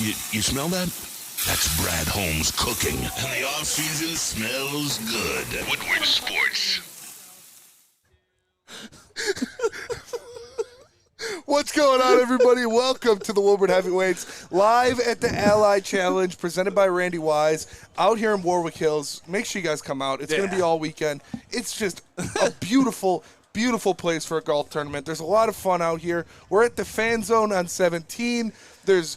You smell that? That's Brad Holmes cooking, and the off-season smells good. Woodward Sports. What's going on, everybody? Welcome to the Woodward Heavyweights, live at the Ally Challenge, presented by Randy Wise, out here in Warwick Hills. Make sure you guys come out. It's going to be all weekend. It's just a beautiful, beautiful place for a golf tournament. There's a lot of fun out here. We're at the Fan Zone on 17. There's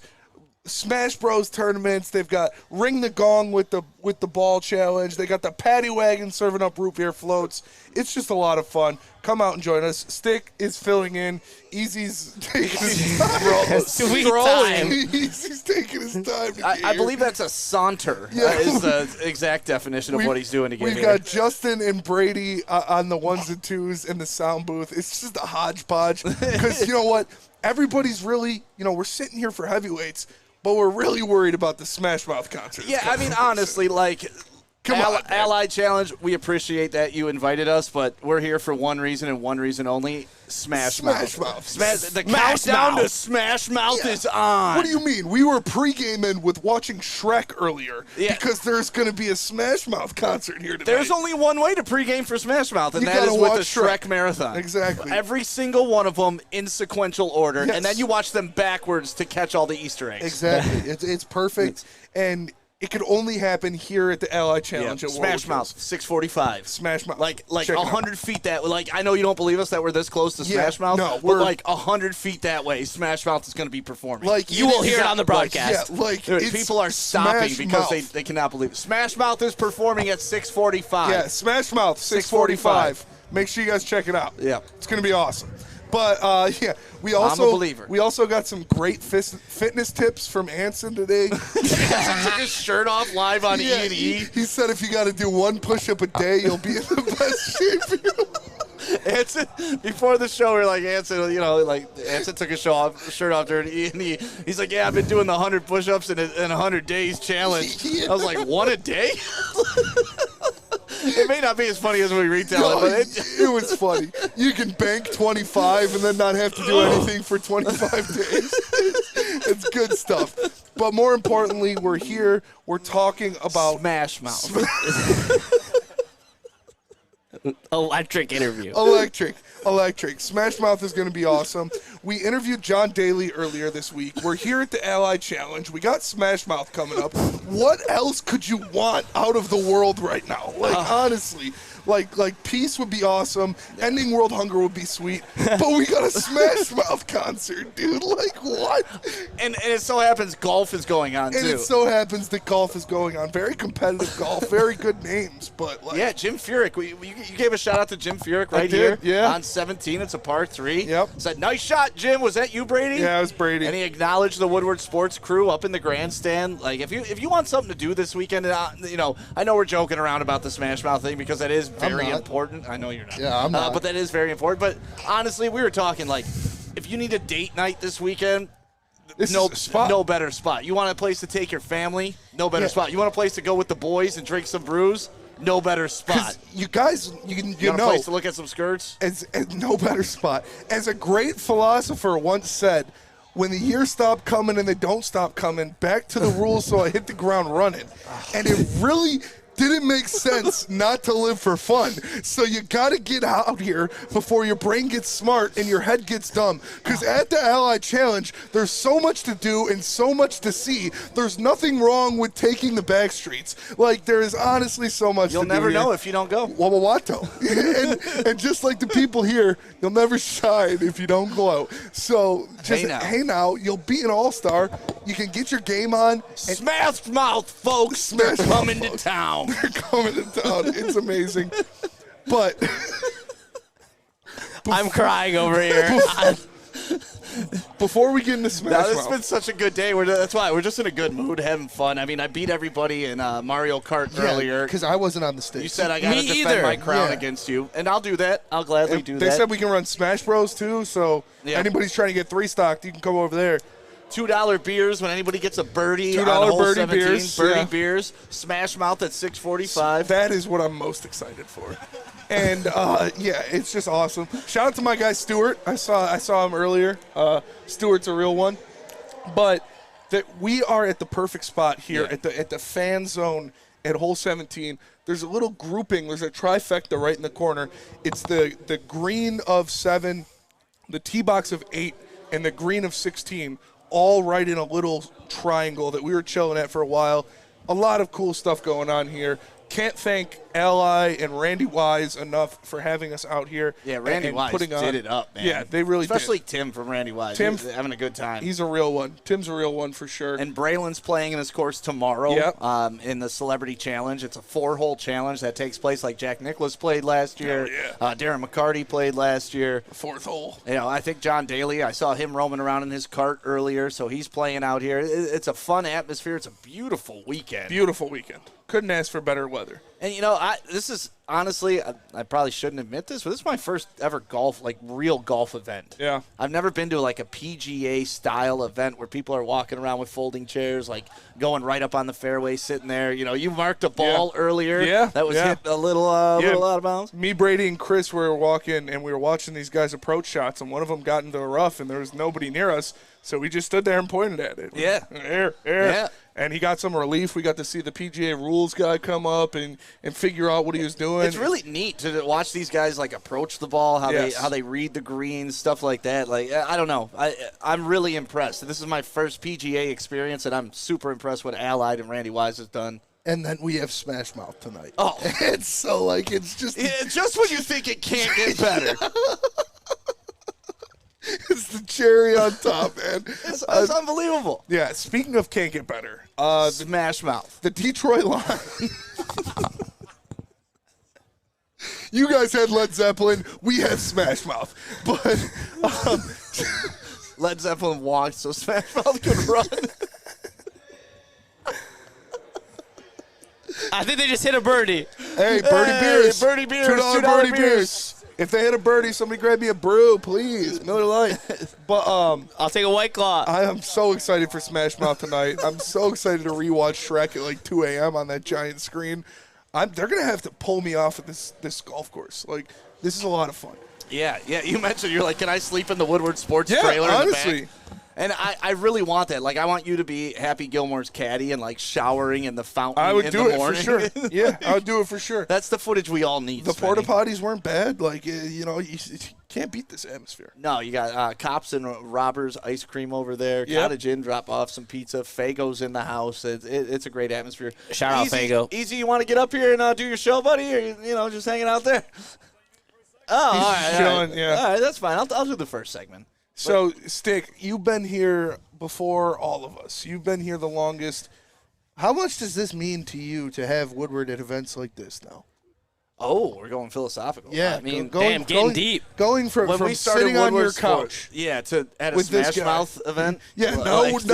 Smash Bros tournaments. They've got Ring the Gong with the ball challenge. They got the Paddy Wagon serving up root beer floats. It's just a lot of fun. Come out and join us. Stick is filling in. Easy's taking his time. Sweet time. Easy's taking his time. I believe that's a saunter. Yeah. Is the exact definition of what he's doing to get We've here. got Justin and Brady on the ones and twos in the sound booth. It's just a hodgepodge because you know what? Everybody's really, we're sitting here for heavyweights, but we're really worried about the Smash Mouth concert. Yeah, I mean, honestly, Ally Challenge, we appreciate that you invited us, but we're here for one reason and one reason only: Smash Mouth. The countdown to Smash Mouth is on. What do you mean? We were pre-gaming with watching Shrek earlier because there's going to be a Smash Mouth concert here tonight. There's only one way to pregame for Smash Mouth, and You that is gotta with the watch Shrek Marathon. Exactly. Every single one of them in sequential order, Yes. and then you watch them backwards to catch all the Easter eggs. Exactly. It's perfect, and it could only happen here at the Ally Challenge at Smash Mouth, 645. Smash Mouth. Like Check it out. 100 feet that. Like, I know you don't believe us that we're this close to Smash Mouth. No, but we're like 100 feet that way, Smash Mouth is going to be performing. Like You will hear it on the broadcast. Dude, it's people are stopping Smash because Mouth. they cannot believe it. Smash Mouth is performing at 645. Yeah, Smash Mouth 645. Make sure you guys check it out. Yeah. It's going to be awesome. But we I'm a also believer. We also got some great fitness tips from Anson today. He took his shirt off live on Yeah, E&E. he said if you got to do one push-up a day, you'll be in the best shape. Anson, before the show, we were like, Anson, Anson took his shirt off during E&E. He's like, yeah, I've been doing the 100 push-ups in a 100 days challenge. Yeah. I was like, one a day? It may not be as funny as we retell it, but it was funny. You can bank 25 and then not have to do anything for 25 days. It's good stuff. But more importantly, we're here. We're talking about Smash Mouth. Electric interview. Electric. Smash Mouth is going to be awesome. We interviewed John Daly earlier this week. We're here at the Ally Challenge. We got Smash Mouth coming up. What else could you want out of the world right now? Honestly. Like peace would be awesome. Ending world hunger would be sweet. But we got a Smash Mouth concert, dude. Like, what? And it so happens golf is going on, too. And it so happens that golf is going on. Very competitive golf. Very good names. But Yeah, Jim Furyk. You gave a shout-out to Jim Furyk right did, here. yeah. On 17, it's a par 3. Yep. Said, nice shot, Jim. Was that you, Brady? Yeah, it was Brady. And he acknowledged the Woodward Sports crew up in the grandstand. Like, if you want something to do this weekend, I know we're joking around about the Smash Mouth thing because that is very important. I know you're not. Yeah, I'm not. But that is very important. But honestly, we were talking, like, if you need a date night this weekend, This is a spot. no better spot. You want a place to take your family? No better spot. You want a place to go with the boys and drink some brews? No better spot. You guys, you Want a know, place to look at some skirts? as no better spot. As a great philosopher once said, when the years stop coming and they don't stop coming, back to the rules so I hit the ground running. And it really didn't make sense not to live for fun. So you got to get out here before your brain gets smart and your head gets dumb. Because at the Ally Challenge, there's so much to do and so much to see. There's nothing wrong with taking the back streets. Like, there is honestly so much You'll to do never here. know if you don't go. Wawawato. and just like the people here, you'll never shine if you don't go out. So just hey now, you'll be an all-star. You can get your game on. And Smash Mouth, folks. Smash They're Mouth, coming to folks. town. They're coming to town. It's amazing. But I'm crying over here. before we get into Smash No, this has Mouth, been such a good day. That's why we're just in a good mood, having fun. I mean, I beat everybody in Mario Kart earlier. because I wasn't on the stage. You said I got to Me defend either. my crown Yeah. against you, and I'll do that. I'll gladly do They that. said we can run Smash Bros too, so anybody's trying to get 3 stocked, you can come over there. $2 beers when anybody gets a birdie. $2 on hole birdie 17. beers, Birdie yeah. beers. Smash Mouth at 645. That is what I'm most excited for. And yeah, it's just awesome. Shout out to my guy Stuart. I saw him earlier. Stuart's a real one. But that we are at the perfect spot here Yeah. at the fan zone at hole 17. There's a little grouping. There's a trifecta right in the corner. It's the green of 7, the tee box of 8, and the green of 16, all right in a little triangle that we were chilling at for a while. A lot of cool stuff going on here. Can't thank Ally and Randy Wise enough for having us out here. Yeah, Randy and Wise putting on, did it up, man. Yeah, they really Especially did. Tim from Randy Wise. Tim, He's having a good time. He's a real one. Tim's a real one for sure. And Braylon's playing in this course tomorrow Yep. in the Celebrity Challenge. It's a 4-hole challenge that takes place like Jack Nicklaus played last year. Darren McCarty played last year. 4th hole. You know, I think John Daly, I saw him roaming around in his cart earlier, so he's playing out here. It's a fun atmosphere. It's a beautiful weekend. Beautiful weekend. Couldn't ask for better weather. And, you know, this is honestly, I probably shouldn't admit this, but this is my first ever golf, like real golf event. Yeah. I've never been to like a PGA style event where people are walking around with folding chairs, like going right up on the fairway, sitting there. You know, you marked a ball earlier. Yeah. That was hit a little out of bounds. Me, Brady, and Chris were walking, and we were watching these guys approach shots, and one of them got into the rough, and there was nobody near us, so we just stood there and pointed at it. Yeah. Air. Yeah. And he got some relief. We got to see the PGA rules guy come up and figure out what he was doing. It's really neat to watch these guys like approach the ball, how they read the greens, stuff like that. Like, I don't know, I'm really impressed. This is my first PGA experience, and I'm super impressed what Allied and Randy Wise has done. And then we have Smash Mouth tonight. Oh, it's so like it's just just when you think it can't get better. It's the cherry on top, man. It's unbelievable. Yeah. Speaking of can't get better, Smash Mouth. the Detroit Lion. You guys had Led Zeppelin. We had Smash Mouth. But Led Zeppelin walked so Smash Mouth could run. I think they just hit a birdie. hey, birdie beers. Birdie beers. $2 birdie beers. If they hit a birdie, somebody grab me a brew, please. Miller Lite. But I'll take a White Claw. I am so excited for Smash Mouth tonight. I'm so excited to rewatch Shrek at like 2 a.m. on that giant screen. They're going to have to pull me off at this golf course. Like, this is a lot of fun. Yeah. You mentioned you're like, can I sleep in the Woodward Sports Yeah, trailer honestly. in the back? And I really want that. Like, I want you to be Happy Gilmore's caddy and, like, showering in the fountain I would in do the it morning. for sure. Yeah, I would do it for sure. That's the footage we all need, The Svenny. porta potties weren't bad. Like, you can't beat this atmosphere. No, you got Cops and Robbers ice cream over there. Yep. Cottage Inn, drop off some pizza. Fago's in the house. It's a great atmosphere. Shout out Fago. Easy, you want to get up here and do your show, buddy? Or, just hanging out there? Oh, all right. chilling, All right. yeah. All right, that's fine. I'll do the first segment. So, Stick, you've been here before all of us. You've been here the longest. How much does this mean to you to have Woodward at events like this now? Oh, we're going philosophical. Yeah, I mean, getting deep. Going from when we started sitting on your Woodward couch. Sport, to at a with this Smash guy. Mouth event. Yeah, like,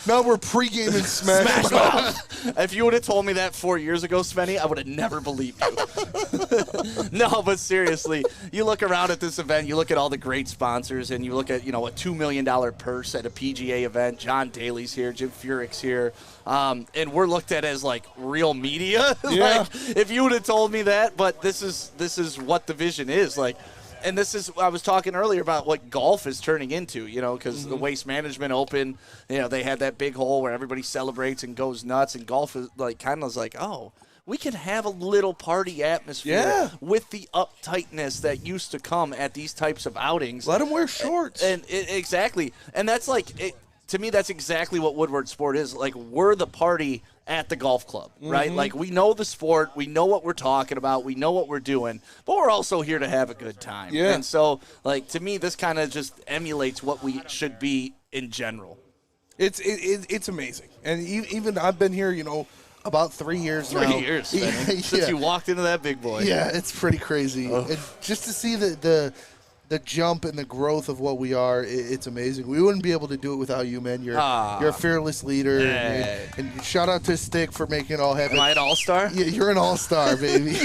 now we're pre-gaming Smash Mouth. If you would have told me that 4 years ago, Svenny, I would have never believed you. No, but seriously, you look around at this event, you look at all the great sponsors, and you look at a $2 million purse at a PGA event. John Daly's here, Jim Furyk's here, and we're looked at as like real media. Yeah. Like, if you would have told me that, but this is what the vision is like. And this is, I was talking earlier about what golf is turning into, because the Waste Management Open, they had that big hole where everybody celebrates and goes nuts, and golf is like kind of like, oh, we can have a little party atmosphere with the uptightness that used to come at these types of outings. Let them wear shorts. Exactly. And that's like, to me, that's exactly what Woodward Sport is. Like, we're the party at the golf club, right? Like, we know the sport, we know what we're talking about, we know what we're doing, but we're also here to have a good time. Yeah. And so, like, to me, this kind of just emulates what we should be in general. It's amazing. And even I've been here, about 3 years now. 3 years, since you walked into that big boy. Yeah, it's pretty crazy. And just to see the jump and the growth of what we are, it's amazing. We wouldn't be able to do it without you, man. You're a fearless leader. Hey. And shout out to Stick for making it all happen. Am I an all-star? Yeah, you're an all-star, baby.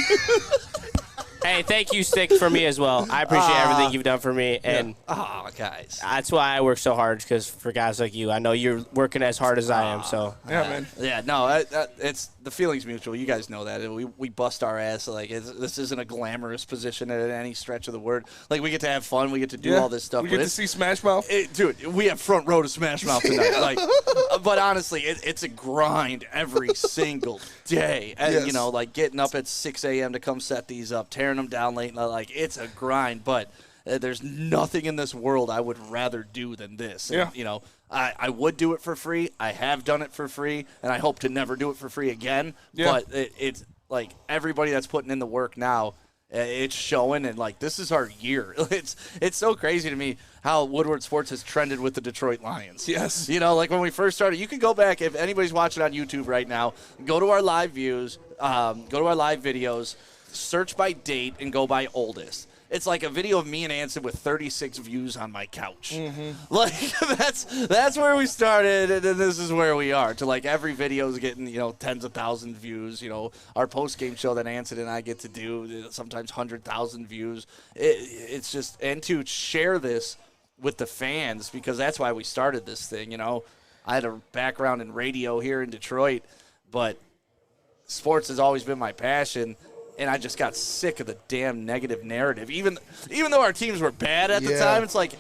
Hey, thank you, Stick, for me as well. I appreciate everything you've done for me, and guys, that's why I work so hard, because for guys like you, I know you're working as hard as I am. So yeah, man. Yeah, no, it's the feeling's mutual. You guys know that we bust our ass. Like this isn't a glamorous position at any stretch of the word. Like we get to have fun, we get to do all this stuff. We get to see Smash Mouth. Dude, we have front row to Smash Mouth tonight. Like, but honestly, it's a grind every single day. Yes. You know, like getting up at 6 a.m. to come set these up, tearing them down late. Like it's a grind, but there's nothing in this world I would rather do than this. Yeah. And, you know, I would do it for free. I have done it for free, and I hope to never do it for free again. Yeah. But it's like everybody that's putting in the work now, it's showing, and like this is our year. It's so crazy to me how Woodward Sports has trended with the Detroit Lions. Yes. You know, like when we first started, you can go back if anybody's watching on YouTube right now. Go to our live views, go to our live videos, search by date, and go by oldest. It's like a video of me and Anson with 36 views on my couch. Mm-hmm. Like that's where we started, and then this is where we are. To like every video is getting tens of thousands of views. You know, our post game show that Anson and I get to do sometimes 100,000 views. It's just, and to share this with the fans, because that's why we started this thing. You know, I had a background in radio here in Detroit, but sports has always been my passion. And I just got sick of the damn negative narrative. Even though our teams were bad at the time, it's like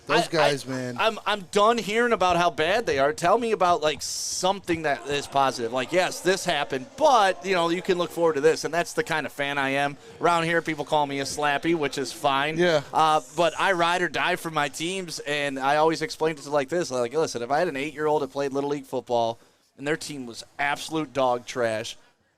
those guys, man. I'm done hearing about how bad they are. Tell me about like something that is positive. Like, yes, this happened, but you can look forward to this. And that's the kind of fan I am. Around here, people call me a slappy, which is fine. Yeah. But I ride or die for my teams, and I always explain it like this: like, listen, if I had an 8-year-old that played Little League football and their team was absolute dog trash,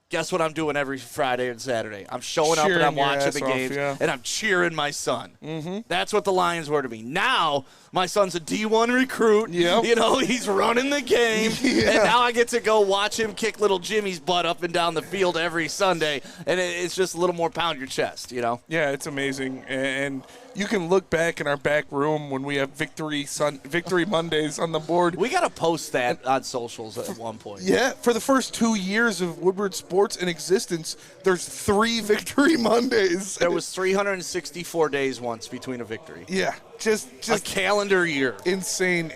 guess what I'm doing every Friday and Saturday? I'm showing up and I'm watching the games, and I'm cheering my son. Mm-hmm. That's what the Lions were to me. Now, my son's a D1 recruit. Yep. He's running the game, and now I get to go watch him kick little Jimmy's butt up and down the field every Sunday, and it's just a little more pound your chest, Yeah, it's amazing. And you can look back in our back room when we have Victory Mondays on the board. We got to post that on socials at one point. Yeah, for the first 2 years of Woodward Sports in existence, there's 3 Victory Mondays. There was 364 days once between a victory. Yeah, just a calendar year. Insane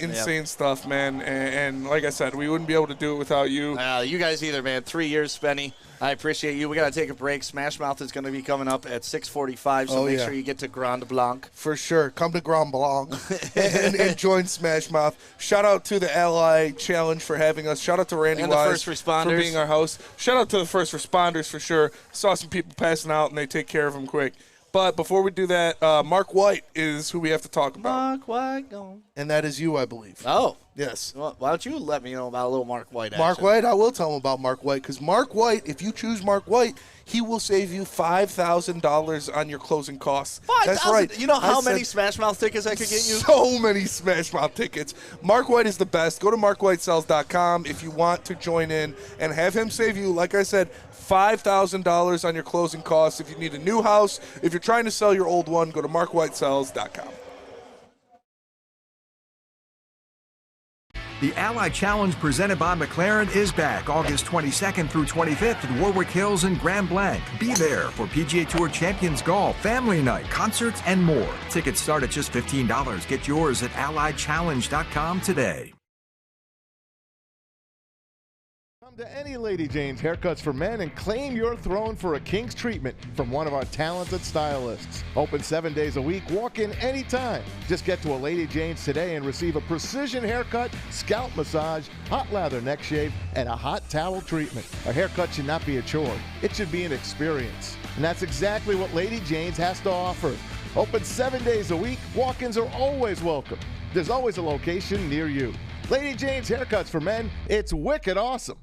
stuff, man. And like I said, we wouldn't be able to do it without you. You guys either, man. 3 years, Spenny. I appreciate you. We got to take a break. Smash Mouth is going to be coming up at 6:45, so make sure you get to Grand Blanc. For sure. Come to Grand Blanc and join Smash Mouth. Shout out to the Ally Challenge for having us. Shout out to Randy and Wise the first responders for being our host. Shout out to the first responders for sure. Saw some people passing out, and they take care of them quick. But before we do that, Mark White is who we have to talk about. Mark White, go. And that is you, I believe. Oh. Yes. Well, why don't you let me know about a little Mark White action? Mark White, I will tell him about Mark White, because Mark White, if you choose Mark White, he will save you $5,000 on your closing costs. That's right. You know how many Smash Mouth tickets I could get you? So many Smash Mouth tickets. Mark White is the best. Go to markwhitesells.com if you want to join in and have him save you, like I said, $5,000 on your closing costs. If you need a new house, if you're trying to sell your old one, go to markwhitesells.com. The Ally Challenge presented by McLaren is back August 22nd through 25th at Warwick Hills and Grand Blanc. Be there for PGA Tour Champions Golf, Family Night, concerts, and more. Tickets start at just $15. Get yours at allychallenge.com today. Come to any Lady Jane's Haircuts for Men and claim your throne for a king's treatment from one of our talented stylists. Open 7 days a week, walk in anytime. Just get to a Lady Jane's today and receive a precision haircut, scalp massage, hot lather neck shave, and a hot towel treatment. A haircut should not be a chore. It should be an experience. And that's exactly what Lady Jane's has to offer. Open 7 days a week, walk-ins are always welcome. There's always a location near you. Lady Jane's Haircuts for Men, it's wicked awesome.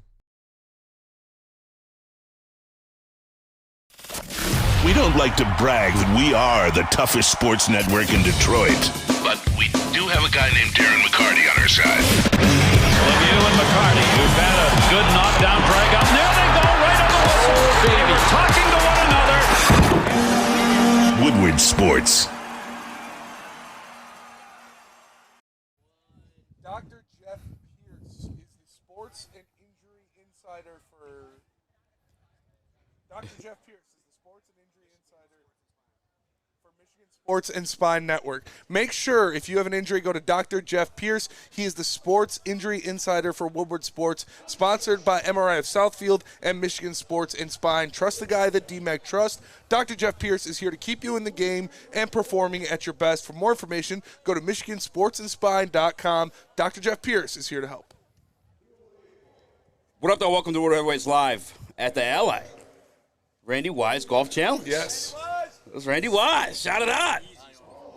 We don't like to brag that we are the toughest sports network in Detroit, but we do have a guy named Darren McCarty on our side. Lemieux and McCarty, who've had a good knockdown drag up. There they go, right on the whistle. They were talking to one another. Woodward Sports. Dr. Jeff Pierce is the sports and injury insider for Dr. Jeff Pierce is the sports and injury insider Sports and Spine Network. Make sure if you have an injury, go to Dr. Jeff Pierce. He is the sports injury insider for Woodward Sports, sponsored by MRI of Southfield and Michigan Sports and Spine. Trust the guy that DMAC trusts. Dr. Jeff Pierce is here to keep you in the game and performing at your best. For more information, go to MichiganSportsandSpine.com. Dr. Jeff Pierce is here to help. What up, though? Welcome to World Heavyweights Live at the Ally. Randy Wise Golf Challenge. Yes. It was Randy Wise. Shout it out.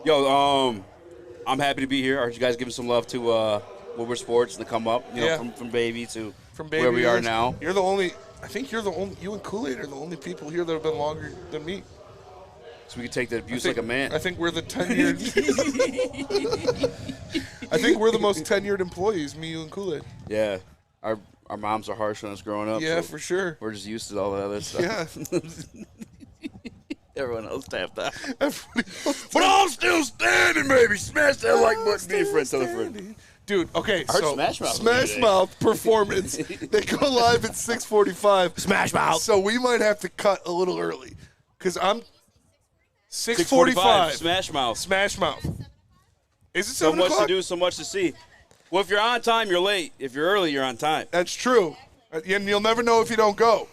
Yo, I'm happy to be here. I heard you guys giving some love to Woodward Sports and the come up, from baby to where we are now. You're the only, I think you're the only, you and Kool-Aid are the only people here that have been longer than me. So we can take the abuse like a man. I think we're the tenured. I think we're the most tenured employees, me, you, and Kool-Aid. Yeah. Our moms are harsh on us growing up. Yeah, so for sure. We're just used to all that other stuff. Yeah. Everyone else tapped out. But I'm still standing, baby. Smash that like button. Be a friend. Tell a friend. Dude, okay, I heard so Smash Mouth performance. They go live at 6:45. Smash Mouth. So we might have to cut a little early because I'm 6:45. Smash Mouth. Is it So 7 much o'clock? to do, so much to see. Well, if you're on time, you're late. If you're early, you're on time. That's true. And you'll never know if you don't go.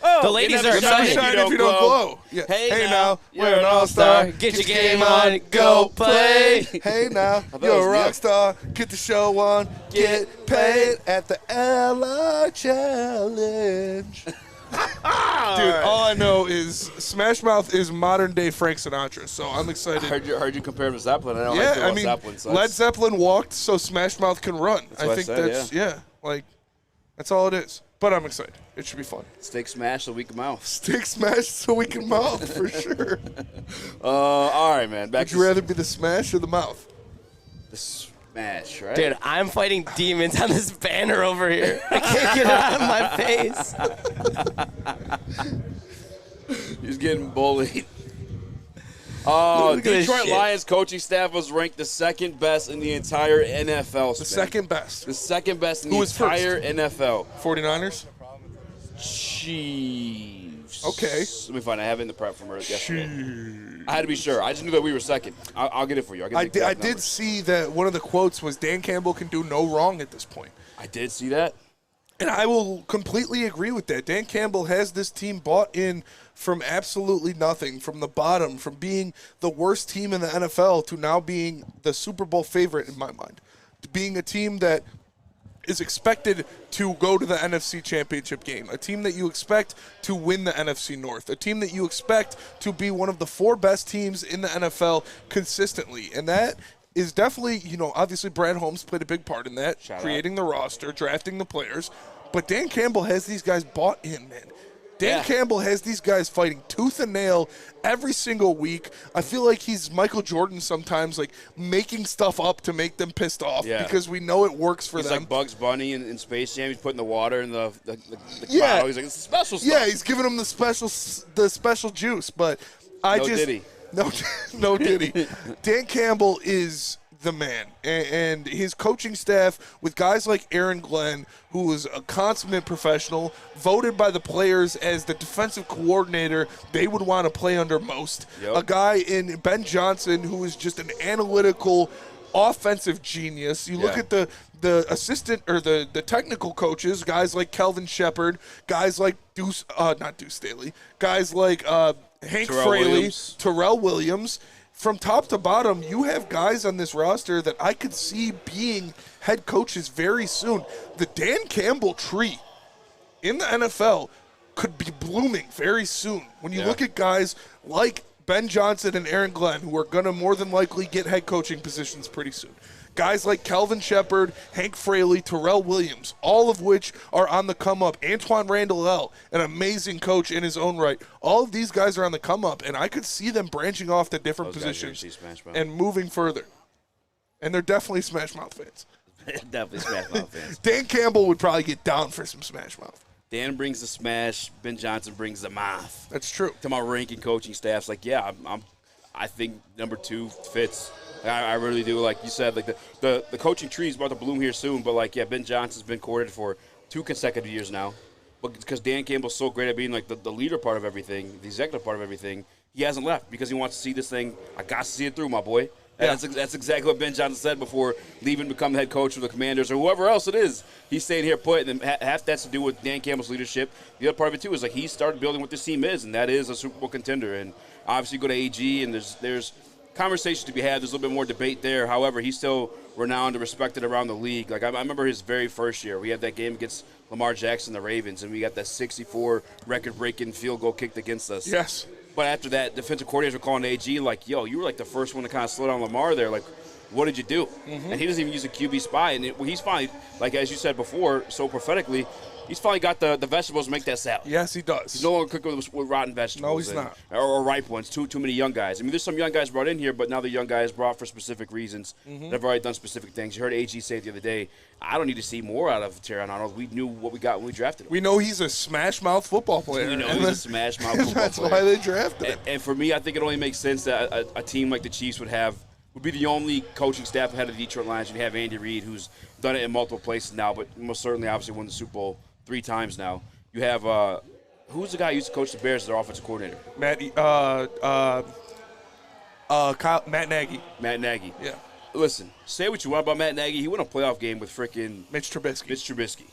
The ladies are You'll never excited. shine if you don't glow. Yeah. Hey now, you're you're an all-star. Get your game on, go play. Hey now, thought you're it a was rock Nick. star. Get the show on. Get paid at the Ally Challenge. Dude, all I know is Smash Mouth is modern-day Frank Sinatra, so I'm excited. I heard you compare him to Zeppelin. I don't Yeah, like I mean, Zeppelin. So Led Zeppelin walked so Smash Mouth can run. what I think said, that's, that's all it is. But I'm excited. It should be fun. Steak smash so we can mouth. Stick smash so we can mouth, for sure. All right, man. Back Would to you rather be the smash or the mouth? the smash, right? Dude, I'm fighting demons on this banner over here. I can't get it out of my face. He's getting bullied. Oh, Look at this Detroit shit. Lions coaching staff was ranked the second best in the entire NFL. The Spen. second best. The second best in Who the was first? entire NFL. 49ers? Chiefs. Okay. Let me find it. I have it in the prep from yesterday. I had to be sure. I just knew that we were second. I'll get it for you. I'll get the I exact did numbers. see that one of the quotes was Dan Campbell can do no wrong at this point. I did see that. And I will completely agree with that. Dan Campbell has this team bought in from absolutely nothing, from the bottom, from being the worst team in the NFL to now being the Super Bowl favorite in my mind, to being a team that is expected to go to the NFC Championship game, a team that you expect to win the NFC North, a team that you expect to be one of the 4 best teams in the NFL consistently. And that is definitely, obviously Brad Holmes played a big part in that, creating the roster, drafting the players. But Dan Campbell has these guys bought in, man. Dan Campbell has these guys fighting tooth and nail every single week. I feel like he's Michael Jordan sometimes, like making stuff up to make them pissed off because we know it works for He's them. like Bugs Bunny in Space Jam. He's putting the water in the Yeah. cloud. He's like, it's special stuff. Yeah, he's giving them the special juice, but No Diddy. No Diddy. Dan Campbell is the man, and his coaching staff with guys like Aaron Glenn, who is a consummate professional, voted by the players as the defensive coordinator they would want to play under most. Yep. A guy in Ben Johnson who is just an analytical offensive genius. You look at the assistant or the technical coaches, guys like Kelvin Shepard, guys like not Deuce Staley, guys like Hank Fraley, Terrell Williams. From top to bottom, you have guys on this roster that I could see being head coaches very soon. The Dan Campbell tree in the NFL could be blooming very soon. When you look at guys like Ben Johnson and Aaron Glenn, who are going to more than likely get head coaching positions pretty soon. Guys like Kelvin Shepard, Hank Fraley, Terrell Williams, all of which are on the come-up. Antoine Randall, an amazing coach in his own right. All of these guys are on the come-up, and I could see them branching off to different positions and moving further. And they're definitely Smash Mouth fans. Definitely Smash Mouth fans. Dan Campbell would probably get down for some Smash Mouth. Dan brings the smash. Ben Johnson brings the mouth. That's true. To my ranking coaching staff's like, I think number 2 fits. I really do. Like you said, like the coaching tree is about to bloom here soon. But Ben Johnson's been coordinated for 2 consecutive years now. But because Dan Campbell's so great at being like the leader part of everything, the executive part of everything, he hasn't left because he wants to see this thing. I got to see it through, my boy. And that's exactly what Ben Johnson said before leaving to become the head coach of the Commanders or whoever else it is. He's staying here put, and half that's to do with Dan Campbell's leadership. The other part of it, too, is like he started building what this team is, and that is a Super Bowl contender. And obviously go to AG, and there's conversations to be had. There's a little bit more debate there. However, he's still renowned and respected around the league. Like I remember his very first year. We had that game against Lamar Jackson, the Ravens, and we got that 64 record-breaking field goal kicked against us. Yes. But after that, defensive coordinators were calling AG like, yo, you were like the first one to kind of slow down Lamar there. Like, what did you do? And he doesn't even use a QB spy. And he's finally, like as you said before, so prophetically, he's finally got the vegetables to make that salad. Yes, he does. He's no longer cooking with rotten vegetables. No, he's not. Or ripe ones. Too many young guys. I mean, there's some young guys brought in here, but now the young guys brought for specific reasons. They've already done specific things. You heard AG say it the other day, I don't need to see more out of Terron Arnold. We knew what we got when we drafted him. We know he's a smash-mouth football player. We know he's a smash-mouth football That's player. why they drafted him. And for me, I think it only makes sense that a team like the Chiefs would be the only coaching staff ahead of the Detroit Lions. You'd have Andy Reid, who's done it in multiple places now, but most certainly obviously won the Super Bowl 3 times now. You have who's the guy who used to coach the Bears as their offensive coordinator? Matt Nagy. Matt Nagy. Yeah. Listen, say what you want about Matt Nagy. He won a playoff game with freaking Mitch Trubisky.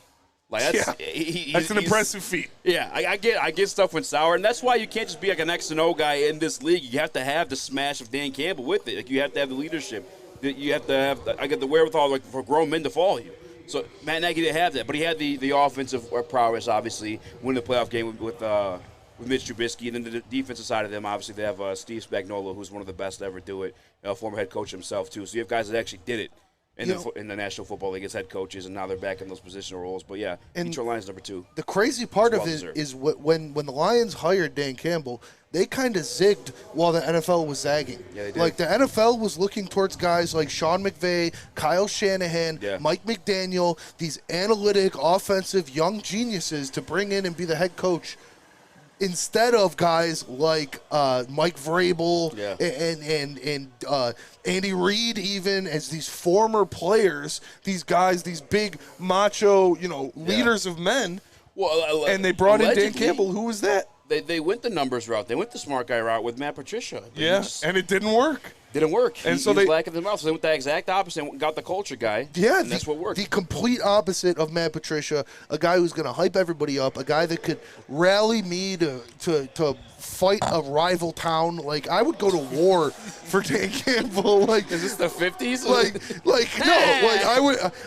Like That's an impressive feat. Yeah, I get stuff when sour, and that's why you can't just be like an X and O guy in this league. You have to have the smash of Dan Campbell with it. Like you have to have the leadership. You have to have the wherewithal like for grown men to follow you. So Matt Nagy didn't have that, but he had the offensive prowess, obviously, winning the playoff game with Mitch Trubisky. And then the defensive side of them, obviously, they have Steve Spagnuolo, who's one of the best to ever do it, former head coach himself, too. So you have guys that actually did it in the National Football League as head coaches, and now they're back in those positional roles. But, yeah, Detroit Lions number 2. The crazy part of it is when the Lions hired Dan Campbell, they kind of zigged while the NFL was zagging. Yeah, they did. Like, the NFL was looking towards guys like Sean McVay, Kyle Shanahan, Mike McDaniel, these analytic, offensive, young geniuses to bring in and be the head coach instead of guys like Mike Vrabel and Andy Reid, even as these former players, these guys, these big macho, leaders of men. Well, and they brought in Dan Campbell. Who was that? They went the numbers route. They went the smart guy route with Matt Patricia. And it didn't work. Didn't work. And so they lacking the mouth. So they went the exact opposite and got the culture guy. Yeah, and that's what worked. The complete opposite of Matt Patricia, a guy who's going to hype everybody up, a guy that could rally me to fight a rival town. Like, I would go to war for Dan Campbell. Like, is this the 50s?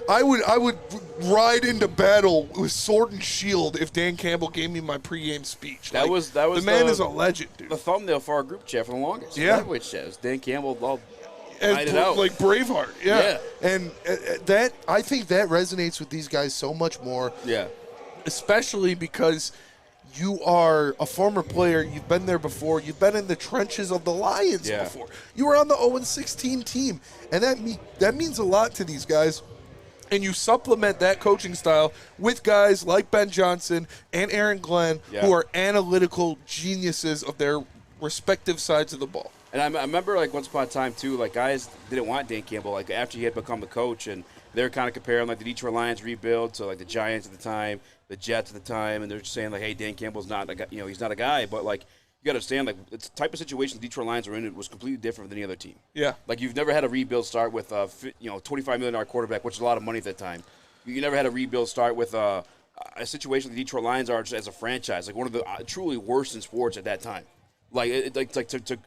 I would ride into battle with sword and shield if Dan Campbell gave me my pregame speech. That was the man is a legend, dude. The thumbnail for our group chat for the longest. Yeah, which says Dan Campbell all night it out like Braveheart. Yeah. And that I think that resonates with these guys so much more. Yeah, especially because you are a former player. You've been there before. You've been in the trenches of the Lions before. You were on the 0-16 team, and that means a lot to these guys. And you supplement that coaching style with guys like Ben Johnson and Aaron Glenn, who are analytical geniuses of their respective sides of the ball. And I remember, like, once upon a time, too, like, guys didn't want Dan Campbell, like, after he had become the coach, and they were kind of comparing, like, the Detroit Lions rebuild to, like, the Giants at the time, the Jets at the time, and they're just saying, like, hey, Dan Campbell's not a guy, he's not a guy, but, like, you got to understand, like, the type of situation the Detroit Lions were in, it was completely different than any other team. Yeah. Like, you've never had a rebuild start with a, $25 million quarterback, which is a lot of money at that time. You never had a rebuild start with a situation the Detroit Lions are just as a franchise, like one of the truly worst in sports at that time. Like, to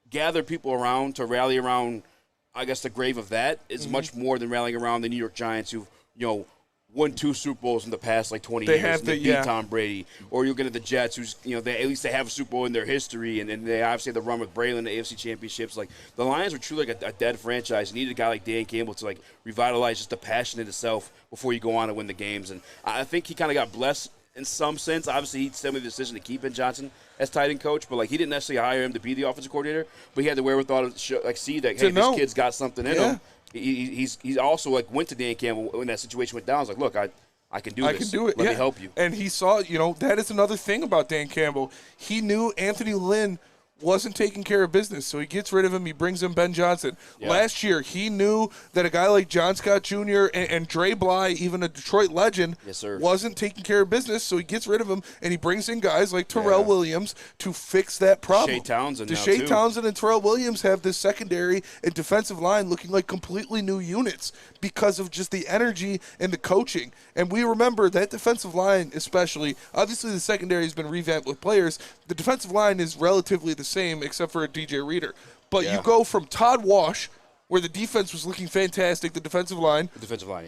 gather people around, to rally around, I guess, the grave of that is much more than rallying around the New York Giants who've, won 2 Super Bowls in the past, like, 20 years. They beat Tom Brady. Or you'll get at the Jets, who's, at least they have a Super Bowl in their history, and they obviously have the run with Braylon, the AFC Championships. Like, the Lions were truly like a dead franchise. You needed a guy like Dan Campbell to, like, revitalize just the passion in itself before you go on and win the games. And I think he kind of got blessed in some sense. Obviously, he still made the decision to keep Ben Johnson as tight end coach, but, like, he didn't necessarily hire him to be the offensive coordinator, but he had the wherewithal to see that, hey, this kid's got something in him. He's also, like, went to Dan Campbell when that situation went down. I was like, look, I can do this. I can do it. Let me help you. And he saw, that is another thing about Dan Campbell. He knew Anthony Lynn wasn't taking care of business, so he gets rid of him. He brings in Ben Johnson. Yeah. Last year, he knew that a guy like John Scott Jr. and Dre Bly, even a Detroit legend, Yes, sir. wasn't taking care of business, so he gets rid of him, and he brings in guys like Terrell Williams to fix that problem. Shea Townsend Deshae Townsend and Terrell Williams have this secondary and defensive line looking like completely new units because of just the energy and the coaching. And we remember that defensive line especially, obviously the secondary has been revamped with players. The defensive line is relatively the same except for a DJ Reader. But you go from Todd Wash, where the defense was looking fantastic, the defensive line,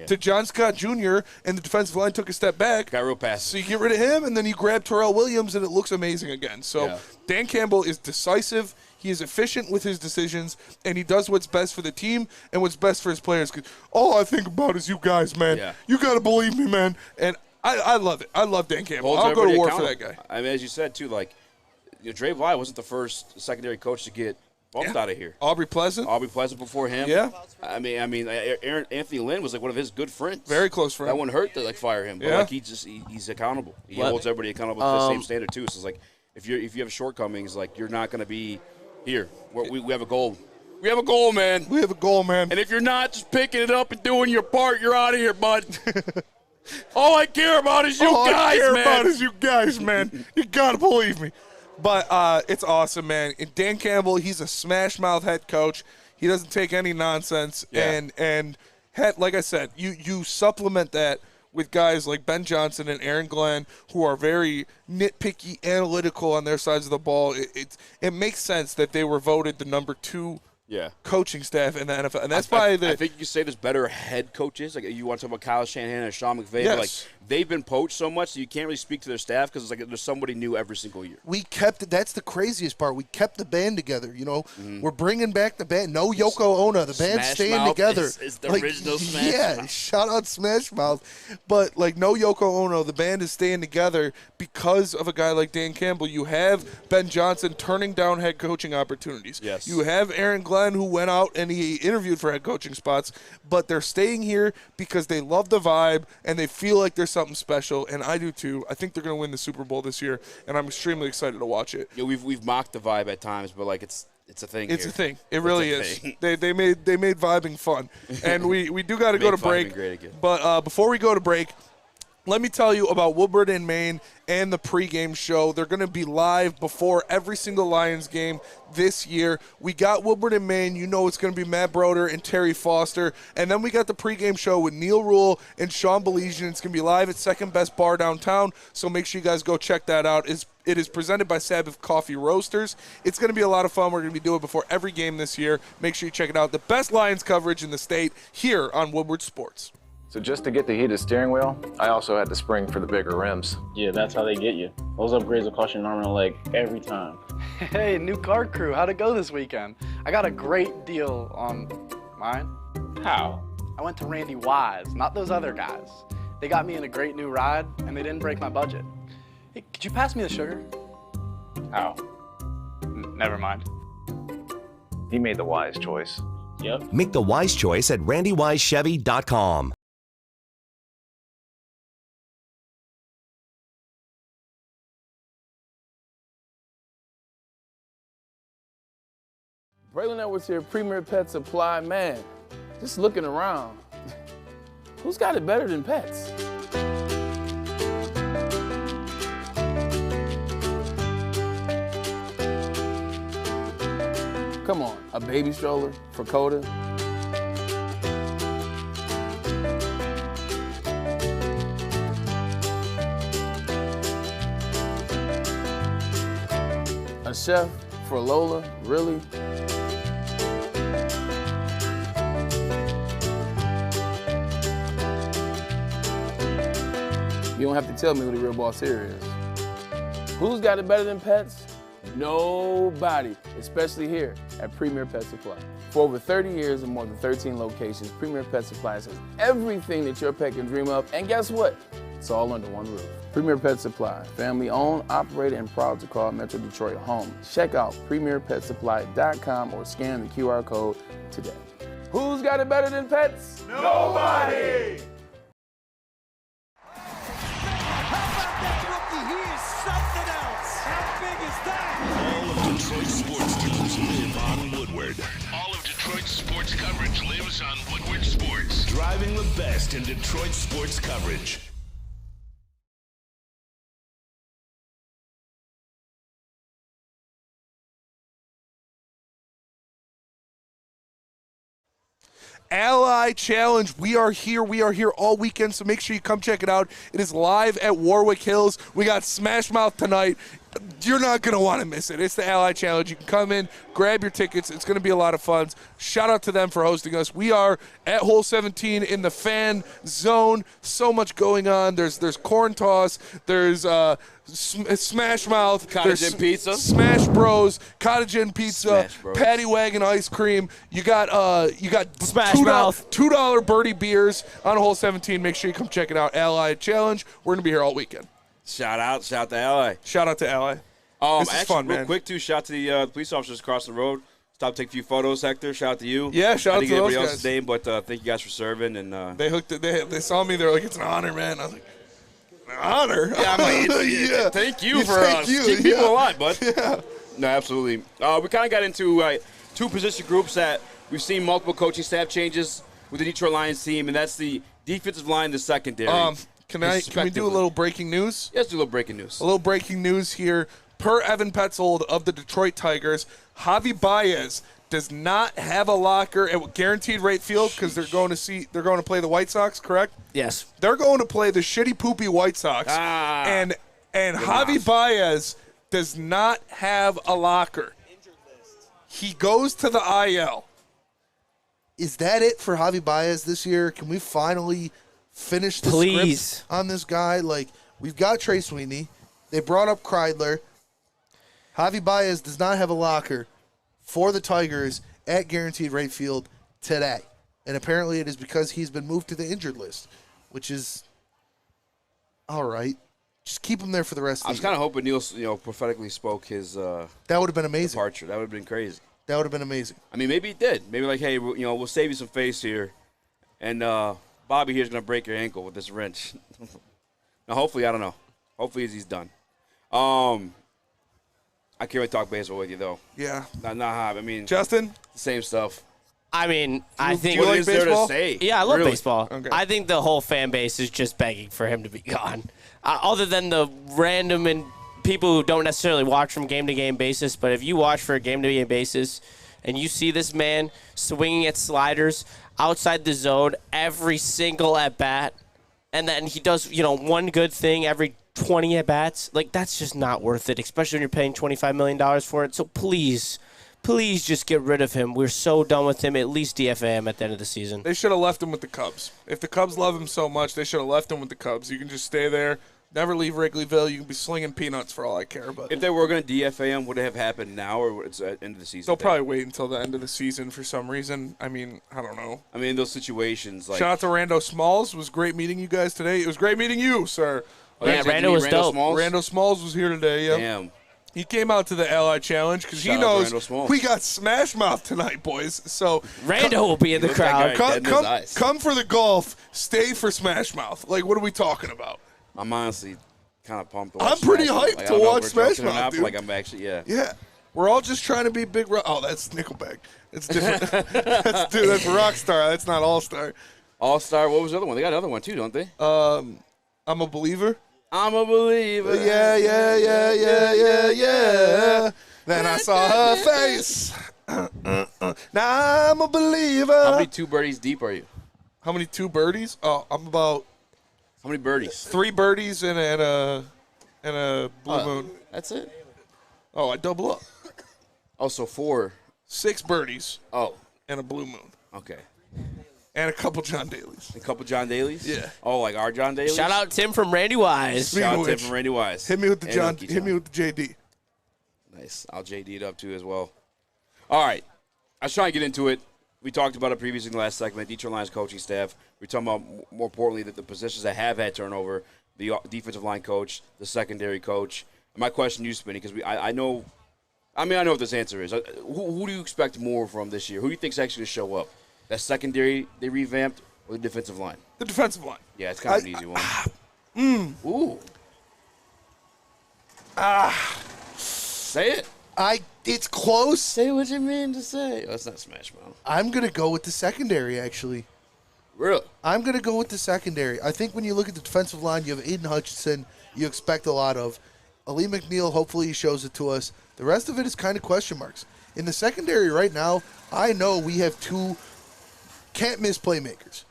to John Scott Jr., and the defensive line took a step back. Got real passive. So you get rid of him, and then you grab Terrell Williams, and it looks amazing again. So Dan Campbell is decisive. He is efficient with his decisions, and he does what's best for the team and what's best for his players. 'Cause all I think about is you guys, man. Yeah. You got to believe me, man. And I love it. I love Dan Campbell. I'll go to war for that guy. I mean, as you said, too, like, Dre Bly wasn't the first secondary coach to get bumped out of here. Aubrey Pleasant before him. Yeah. I mean, Anthony Lynn was like one of his good friends. Very close friend. That wouldn't hurt to like fire him. But like he's accountable. He holds everybody accountable to the same standard too. So it's like if you have shortcomings, like you're not going to be here. We have a goal. We have a goal, man. We have a goal, man. And if you're not just picking it up and doing your part, you're out of here, bud. All I care about is you guys, man. You got to believe me. But it's awesome, man. And Dan Campbell, he's a smash-mouth head coach. He doesn't take any nonsense. Yeah. And like I said, you supplement that with guys like Ben Johnson and Aaron Glenn, who are very nitpicky, analytical on their sides of the ball. It makes sense that they were voted the number 2 coaching staff in the NFL. And that's I think you could say there's better head coaches. Like you want to talk about Kyle Shanahan and Sean McVay. Yes. But like they've been poached so much that you can't really speak to their staff because it's like there's somebody new every single year. That's the craziest part. We kept the band together. You know, we're bringing back the band. No Yoko Ono. The band's staying together. Is the original Smash Mouth. Shout out Smash Mouth. But like no Yoko Ono. The band is staying together because of a guy like Dan Campbell. You have Ben Johnson turning down head coaching opportunities. Yes. You have Aaron Glenn who went out and he interviewed for head coaching spots, but they're staying here because they love the vibe and they feel like there's something special, and I do too. I think they're going to win the Super Bowl this year, and I'm extremely excited to watch it. Yeah, we've mocked the vibe at times, but like it's a thing. It's here. a thing. It really is. They made vibing fun, and we do got to go to break. Great again. But before we go to break, let me tell you about Woodward in Maine and the pregame show. They're going to be live before every single Lions game this year. We got Woodward in Maine. You know it's going to be Matt Broder and Terry Foster. And then we got the pregame show with Neil Rule and Sean Belizean. It's going to be live at Second Best Bar downtown, so make sure you guys go check that out. It is presented by Sabbath Coffee Roasters. It's going to be a lot of fun. We're going to be doing it before every game this year. Make sure you check it out. The best Lions coverage in the state here on Woodward Sports. So just to get the heated steering wheel, I also had to spring for the bigger rims. Yeah, that's how they get you. Those upgrades will cost you an arm and a leg every time. Hey, new car crew, how'd it go this weekend? I got a great deal on mine. How? I went to Randy Wise, not those other guys. They got me in a great new ride, and they didn't break my budget. Hey, could you pass me the sugar? How? Never mind. He made the wise choice. Yep. Make the wise choice at randywisechevy.com. Braylon Edwards here, Premier Pet Supply. Man, just looking around, who's got it better than pets? Come on, a baby stroller for Coda? A chef for Lola, really? You don't have to tell me who the real boss here is. Who's got it better than pets? Nobody, especially here at Premier Pet Supply. For over 30 years and more than 13 locations, Premier Pet Supply has everything that your pet can dream of, and guess what? It's all under one roof. Premier Pet Supply, family owned, operated, and proud to call Metro Detroit home. Check out premierpetsupply.com or scan the QR code today. Who's got it better than pets? Nobody! Detroit sports teams live on Woodward. All of Detroit's sports coverage lives on Woodward Sports. Driving the best in Detroit sports coverage. Ally Challenge. We are here all weekend, so make sure you come check it out. It is live at Warwick Hills. We got Smash Mouth tonight. You're not going to want to miss it. It's the Ally Challenge. You can come in, grab your tickets. It's going to be a lot of fun. Shout out to them for hosting us. We are at Hole 17 in the fan zone. So much going on. There's corn toss. There's Smash Mouth. Cottage and pizza. Smash Bros. Cottage and pizza. Patty Wagon ice cream. You got Smash Mouth. $2 birdie beers on Hole 17. Make sure you come check it out. Ally Challenge. We're going to be here all weekend. Shout out to Ally. Shout out to Ally. This is fun, real man. quick, too, shout out to the police officers across the road. Stop, take a few photos, Hector. Shout out to you. Yeah, shout out to those guys. I didn't get everybody else's name, but thank you guys for serving. And they hooked it. They saw me. They're like, it's an honor, man. I was like, an honor? Yeah, I mean, yeah. Thank you for keeping people alive, bud. Yeah. No, absolutely. We kind of got into two position groups that we've seen multiple coaching staff changes with the Detroit Lions team, and that's the defensive line and the secondary. Can we do a little breaking news? Yes, do a little breaking news. A little breaking news here. Per Evan Petzold of the Detroit Tigers, Javi Baez does not have a locker at Guaranteed Rate Field because they're going to play the White Sox, correct? Yes. They're going to play the shitty poopy White Sox. And Javi Baez does not have a locker. He goes to the IL. Is that it for Javi Baez this year? Can we finally finish the script on this guy? Like, we've got Trey Sweeney. They brought up Kreidler. Javi Baez does not have a locker for the Tigers at Guaranteed Rate Field today. And apparently it is because he's been moved to the injured list, which is all right. Just keep him there for the rest of the year. I was kind of hoping Neil, prophetically spoke his that would have been amazing. Departure. That would have been crazy. That would have been amazing. I mean, maybe he did. Maybe like, hey, we'll save you some face here. And Bobby here's going to break your ankle with this wrench. Now, hopefully, I don't know. Hopefully he's done. I can't really talk baseball with you, though. Yeah. Not hot. I mean, Justin? Same stuff. I mean, I think. What is there to say? Yeah, I love Really? baseball. Okay. I think the whole fan base is just begging for him to be gone. Other than the random and people who don't necessarily watch from game-to-game basis, but if you watch for a game-to-game basis and you see this man swinging at sliders outside the zone every single at-bat, and then he does, one good thing every 20 at-bats, like, that's just not worth it, especially when you're paying $25 million for it. So please just get rid of him. We're so done with him. At least DFA him at the end of the season. They should have left him with the Cubs. If the Cubs love him so much, they should have left him with the Cubs. You can just stay there, never leave Wrigleyville. You can be slinging peanuts for all I care. But if they were going to DFA him, would it have happened now or it's at the end of the season? They'll probably wait until the end of the season for some reason. I mean, I don't know. I mean, in those situations, like, shout out to Rando Smalls. It was great meeting you guys today. It was great meeting you, sir. Oh, yeah, Rando was dope. Rando Smalls was here today. Yep. Damn. He came out to the Ally Challenge because he knows we got Smash Mouth tonight, boys. So Rando will be in the crowd. Come for the golf. Stay for Smash Mouth. Like, what are we talking about? I'm honestly kind of pumped to watch I'm pretty Smash hyped Mouth. to watch Smash Mouth, dude. Like, I'm actually, yeah. Yeah. We're all just trying to be big. Oh, that's Nickelback. It's different. That's Rockstar. That's not All-Star. All-Star. What was the other one? They got another one, too, don't they? I'm a Believer. I'm a believer. Yeah. Then I saw her face. Now I'm a believer. How many 2 birdies deep are you? How many 2 birdies? Oh, I'm about. How many birdies? 3 birdies and a blue moon. That's it? Oh, I double up. Oh, so 4. 6 birdies. Oh. And a blue moon. Okay. And a couple John Dailies. A couple John Dailies? Yeah. Oh, like our John Dailies? From Randy Wise. Shout out Tim from Randy Wise. Hit me with the John. Hit me with the JD. Nice. I'll JD it up too as well. All right. I was trying to get into it. We talked about it previously in the last segment. Detroit Lions coaching staff. We're talking about, more importantly, that the positions that have had turnover, the defensive line coach, the secondary coach. And my question to you, Spinny, because I know what this answer is. Who do you expect more from this year? Who do you think is actually going to show up? That secondary they revamped or the defensive line? The defensive line. Yeah, it's kind of an easy one. Ooh. Say it. I It's close. Say what you mean to say. Oh, that's not Smash Mouth. I'm going to go with the secondary, actually. Really? I'm going to go with the secondary. I think when you look at the defensive line, you have Aiden Hutchinson, you expect a lot of. Ali McNeil, hopefully he shows it to us. The rest of it is kind of question marks. In the secondary right now, I know we have two can't-miss playmakers.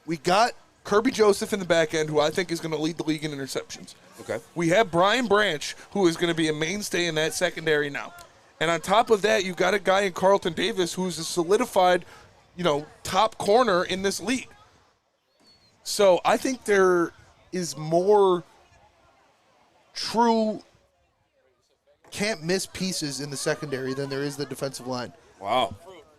We got Kirby Joseph in the back end, who I think is going to lead the league in interceptions. Okay. We have Brian Branch, who is going to be a mainstay in that secondary now. And on top of that, you've got a guy in Carlton Davis who's a solidified, top corner in this league. So I think there is more true can't-miss pieces in the secondary than there is the defensive line. Wow.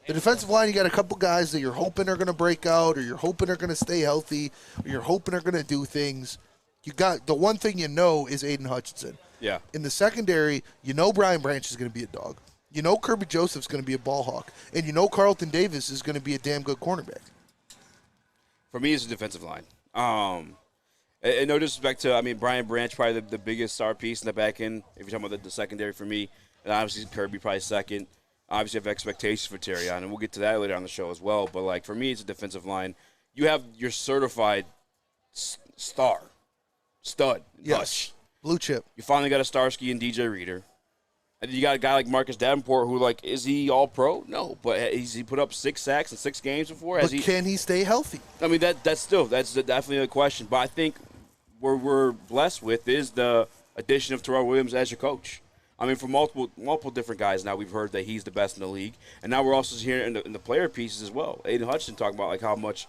The defensive line, you got a couple guys that you're hoping are going to break out, or you're hoping are going to stay healthy, or you're hoping are going to do things. You got the one thing is Aiden Hutchinson. Yeah. In the secondary, Brian Branch is going to be a dog. Kirby Joseph's going to be a ball hawk. And Carlton Davis is going to be a damn good cornerback. For me, it's the defensive line. And no disrespect to, Brian Branch, probably the biggest star piece in the back end, if you're talking about the secondary for me. And obviously, Kirby probably second. Obviously, I have expectations for Terrion, and we'll get to that later on the show as well. But, for me, it's a defensive line. You have your certified stud. Yes. Hush. Blue chip. You finally got a Starsky and DJ Reader. And you got a guy like Marcus Davenport who, is he all pro? No. But has he put up 6 sacks in 6 games before? Can he stay healthy? That's definitely a question. But I think what we're blessed with is the addition of Terrell Williams as your coach. For multiple different guys now, we've heard that he's the best in the league. And now we're also hearing in the player pieces as well. Aiden Hutchinson talking about, how much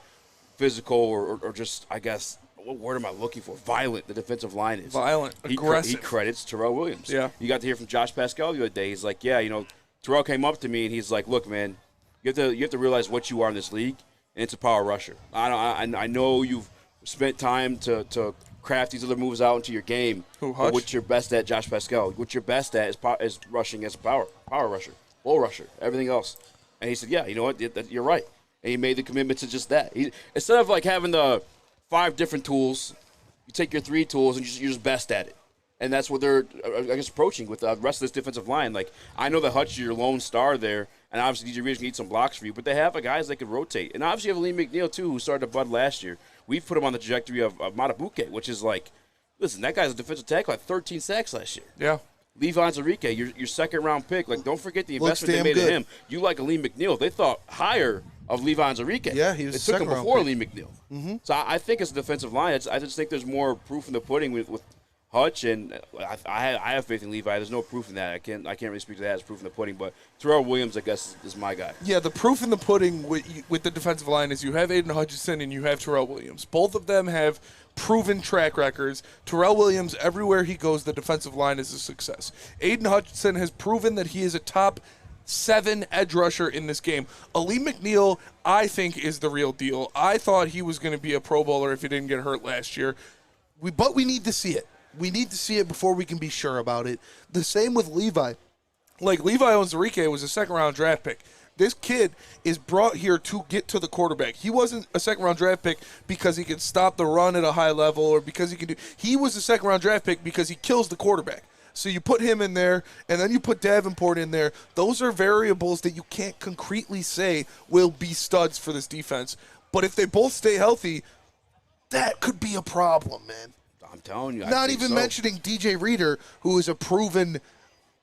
physical or just, I guess, what word am I looking for? Violent the defensive line is. Violent, aggressive. He credits Terrell Williams. Yeah. You got to hear from Josh Pascal the other day. He's like, Terrell came up to me and he's like, look, man, you have to realize what you are in this league, and it's a power rusher. I know you've spent time to craft these other moves out into your game. But what you're best at, Josh Pascal, what you're best at is rushing as a power rusher, bull rusher, everything else. And he said, yeah, you know what, you're right. And he made the commitment to just that. Instead of having the 5 different tools, you take your 3 tools and you're just best at it. And that's what they're, I guess, approaching with the rest of this defensive line. I know that Hutch is your lone star there, and obviously DJ Reader's going to need some blocks for you, but they have guys that can rotate. And obviously you have Lee McNeil, too, who started to bud last year. We've put him on the trajectory of Matabuke, which is listen, that guy's a defensive tackle, had 13 sacks last year. Yeah. Levi Enrique, your second-round pick. Don't forget the investment they made in him. You like Lee McNeil. They thought higher of Levi Enrique. Yeah, he was They took him before Lee pick. McNeil. Mm-hmm. So I think it's a defensive line. I just think there's more proof in the pudding with Hutch, and I have faith in Levi. There's no proof in that. I can't really speak to that as proof in the pudding, but Terrell Williams, I guess, is my guy. Yeah, the proof in the pudding with the defensive line is you have Aiden Hutchinson and you have Terrell Williams. Both of them have proven track records. Terrell Williams, everywhere he goes, the defensive line is a success. Aiden Hutchinson has proven that he is a top 7 edge rusher in this game. Ali McNeil, I think, is the real deal. I thought he was going to be a Pro Bowler if he didn't get hurt last year. But we need to see it. We need to see it before we can be sure about it. The same with Levi. Levi Enrique was a second-round draft pick. This kid is brought here to get to the quarterback. He wasn't a second-round draft pick because he could stop the run at a high level or because he can do. He was a second-round draft pick because he kills the quarterback. So you put him in there, and then you put Davenport in there. Those are variables that you can't concretely say will be studs for this defense. But if they both stay healthy, that could be a problem, man. I'm telling you. Not even mentioning DJ Reader, who is a proven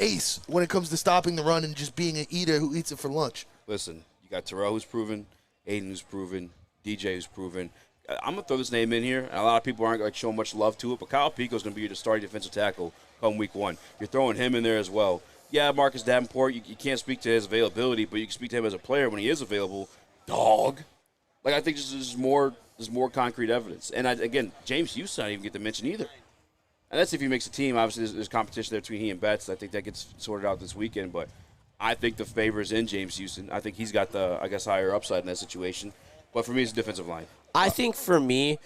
ace when it comes to stopping the run and just being an eater who eats it for lunch. Listen, you got Terrell who's proven, Aiden who's proven, DJ who's proven. I'm going to throw this name in here, and a lot of people aren't showing much love to it, but Kyle Pico's going to be your starting defensive tackle come week 1. You're throwing him in there as well. Yeah, Marcus Davenport, you can't speak to his availability, but you can speak to him as a player when he is available. Dog. I think there's more concrete evidence. And, again, James Houston I didn't even get to mention either. And that's if he makes a team. Obviously, there's competition there between he and Betts. I think that gets sorted out this weekend. But I think the favor is in James Houston. I think he's got the, higher upside in that situation. But for me, it's the defensive line. I think for me,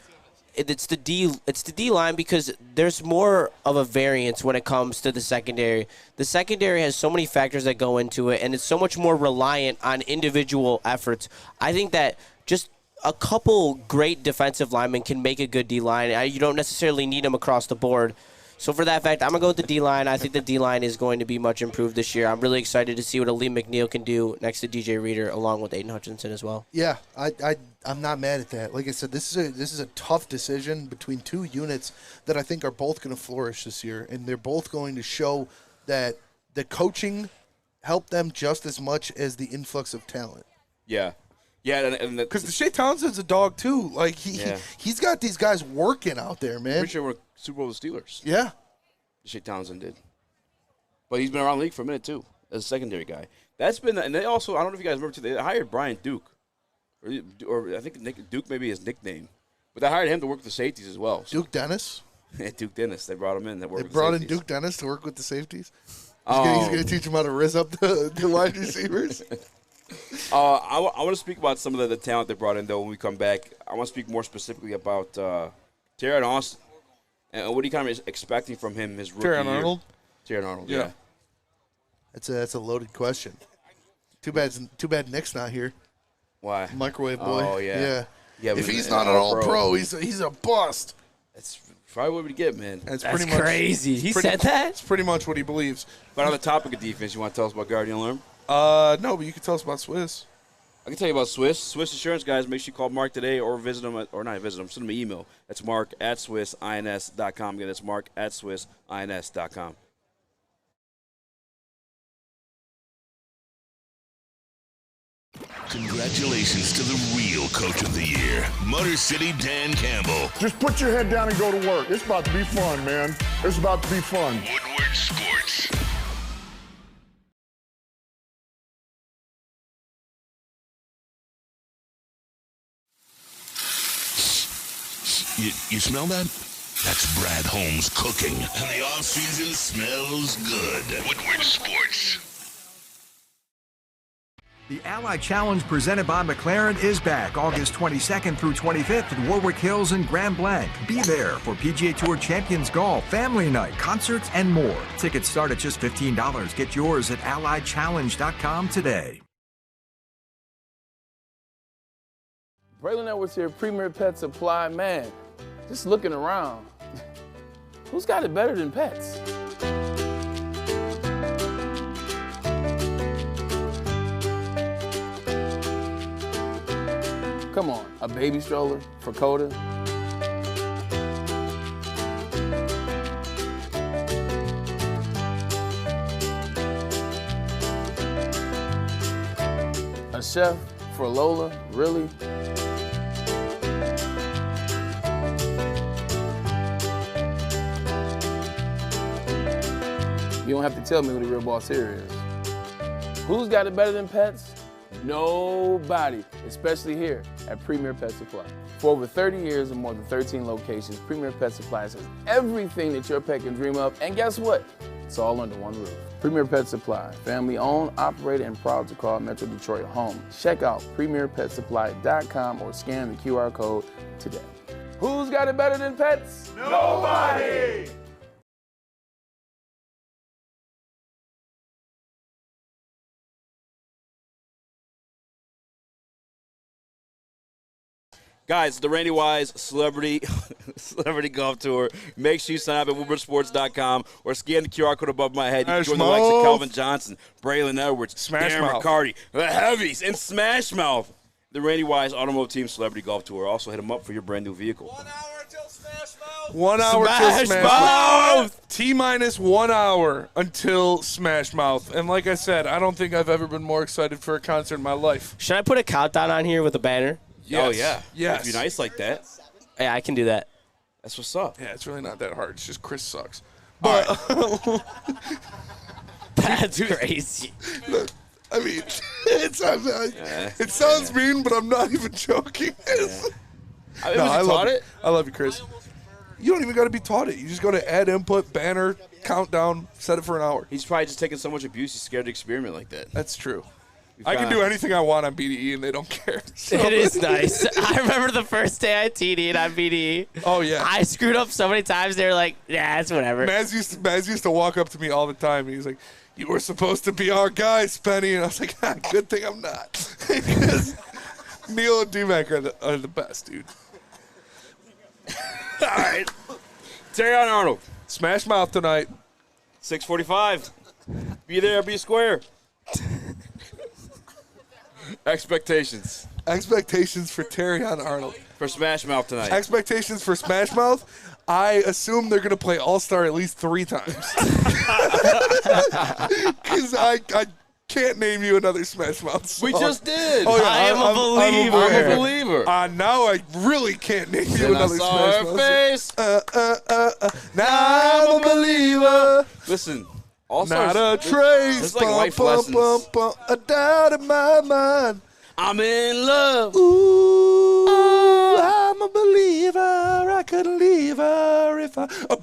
it's the D line because there's more of a variance when it comes to the secondary. The secondary has so many factors that go into it, and it's so much more reliant on individual efforts. I think that just a couple great defensive linemen can make a good D line. You don't necessarily need them across the board. So for that fact, I'm going to go with the D-line. I think the D-line is going to be much improved this year. I'm really excited to see what Aleem McNeil can do next to DJ Reader, along with Aiden Hutchinson as well. Yeah, I'm not mad at that. Like I said, this is a tough decision between two units that I think are both going to flourish this year, and they're both going to show that the coaching helped them just as much as the influx of talent. Yeah. Yeah, because Deshae Townsend's a dog too. Like he's got these guys working out there, man. Pretty sure we're Super Bowl Steelers. Yeah, Deshae Townsend did, but he's been around the league for a minute too as a secondary guy. That's been, and they also, I don't know if you guys remember too, they hired Brian Duke, or I think Duke may be his nickname, but they hired him to work with the safeties as well. So. Duke Dennis. Yeah, Duke Dennis. They brought him in. They brought in Duke Dennis to work with the safeties. He's going to teach them how to rizz up the wide receivers. I want to speak about some of the talent they brought in, though, when we come back. I want to speak more specifically about Terron Austin. And what are you kind of expecting from him his rookie year? Terron Arnold, yeah. That's a loaded question. Too bad Nick's not here. Why? Microwave boy. Oh, yeah. If he's not an all-pro, he's a bust. That's probably what we get, man. That's crazy. He said that? That's pretty much what he believes. But on the topic of defense, you want to tell us about Guardian Alarm? No, but you can tell us about Swiss. I can tell you about Swiss. Swiss Insurance, guys. Make sure you call Mark today or visit him, or not visit him, send him an email. That's mark@swissins.com. Again, that's mark@swissins.com. Congratulations to the real coach of the year, Motor City Dan Campbell. Just put your head down and go to work. It's about to be fun, man. It's about to be fun. Woodward Sports. You smell that? That's Brad Holmes cooking. And the off-season smells good. Woodward Sports. The Ally Challenge presented by McLaren is back August 22nd through 25th at Warwick Hills and Grand Blanc. Be there for PGA Tour Champions Golf, Family Night, concerts, and more. Tickets start at just $15. Get yours at allychallenge.com today. Braylon Edwards here, Premier Pet Supply. Man, just looking around, who's got it better than pets? Come on, a baby stroller for Coda? A chef for Lola? Really? You don't have to tell me who the real boss here is. Who's got it better than pets? Nobody, especially here at Premier Pet Supply. For over 30 years and more than 13 locations, Premier Pet Supply has everything that your pet can dream of, and guess what? It's all under one roof. Premier Pet Supply, family owned, operated, and proud to call Metro Detroit home. Check out premierpetsupply.com or scan the QR code today. Who's got it better than pets? Nobody! Guys, the Randy Wise Celebrity Golf Tour. Make sure you sign up at WoodwardSports.com or scan the QR code above my head. You can join the likes of Calvin Johnson, Braylon Edwards, Darren McCarty, the Heavies, and Smash Mouth. The Randy Wise Automotive Team Celebrity Golf Tour. Also hit them up for your brand new vehicle. 1 hour till Smash Mouth. 1 hour till Smash Mouth. T-minus 1 hour until Smash Mouth. And like I said, I don't think I've ever been more excited for a concert in my life. Should I put a countdown on here with a banner? Yes. Oh, yeah. Yes. It'd be nice like that. Yeah, I can do that. That's what's up. Yeah, it's really not that hard. It's just Chris sucks. But that's crazy. I mean, it sounds mean, but I'm not even joking. I love it. I love you, Chris. You don't even got to be taught it. You just go to add input, banner, countdown, set it for an hour. He's probably just taking so much abuse, he's scared to experiment like that. That's true. I can do anything I want on BDE, and they don't care. So. It is nice. I remember the first day I TD'd on BDE. Oh, yeah. I screwed up so many times, they were like, yeah, it's whatever. Maz used to walk up to me all the time, and he was like, you were supposed to be our guy, Spenny. And I was like, good thing I'm not. Because Neil and D-Mac are the best, dude. All right. Terron Arnold. Smash Mouth tonight. 6:45. Be there, be square. Expectations. Expectations for Terrion Arnold. For Smash Mouth tonight. Expectations for Smash Mouth. I assume they're going to play All-Star at least 3 times. Because I can't name you another Smash Mouth song. We just did. Oh, yeah, I am a believer. I'm a believer. Now I really can't name you another I saw Smash her Mouth face. Now I'm a believer. Listen, All-Stars. Not a trace. It's like life lessons. A doubt in my mind. I'm in love. Ooh, I'm a believer. I couldn't leave her if I. Oh,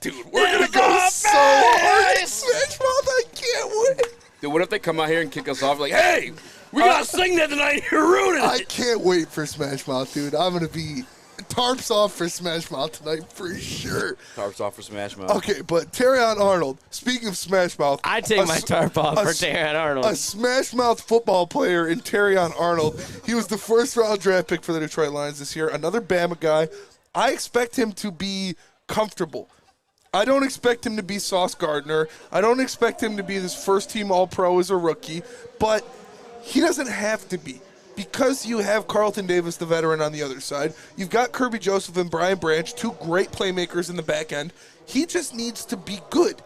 dude, we're gonna go so hard in Smash Mouth. I can't wait. Dude, what if they come out here and kick us off like, hey, we gotta sing that tonight. You're ruining I it. can't wait for Smash Mouth, dude. I'm gonna be tarps off for Smash Mouth tonight for sure. Tarps off for Smash Mouth. Okay, but Terrion Arnold. Speaking of Smash Mouth, I take my tarp off for Terrion Arnold. A Smash Mouth football player in Terrion Arnold. He was the first-round draft pick for the Detroit Lions this year. Another Bama guy. I expect him to be comfortable. I don't expect him to be Sauce Gardner. I don't expect him to be this first-team All-Pro as a rookie, but he doesn't have to be. Because you have Carlton Davis, the veteran, on the other side, you've got Kirby Joseph and Brian Branch, 2 great playmakers in the back end. He just needs to be good.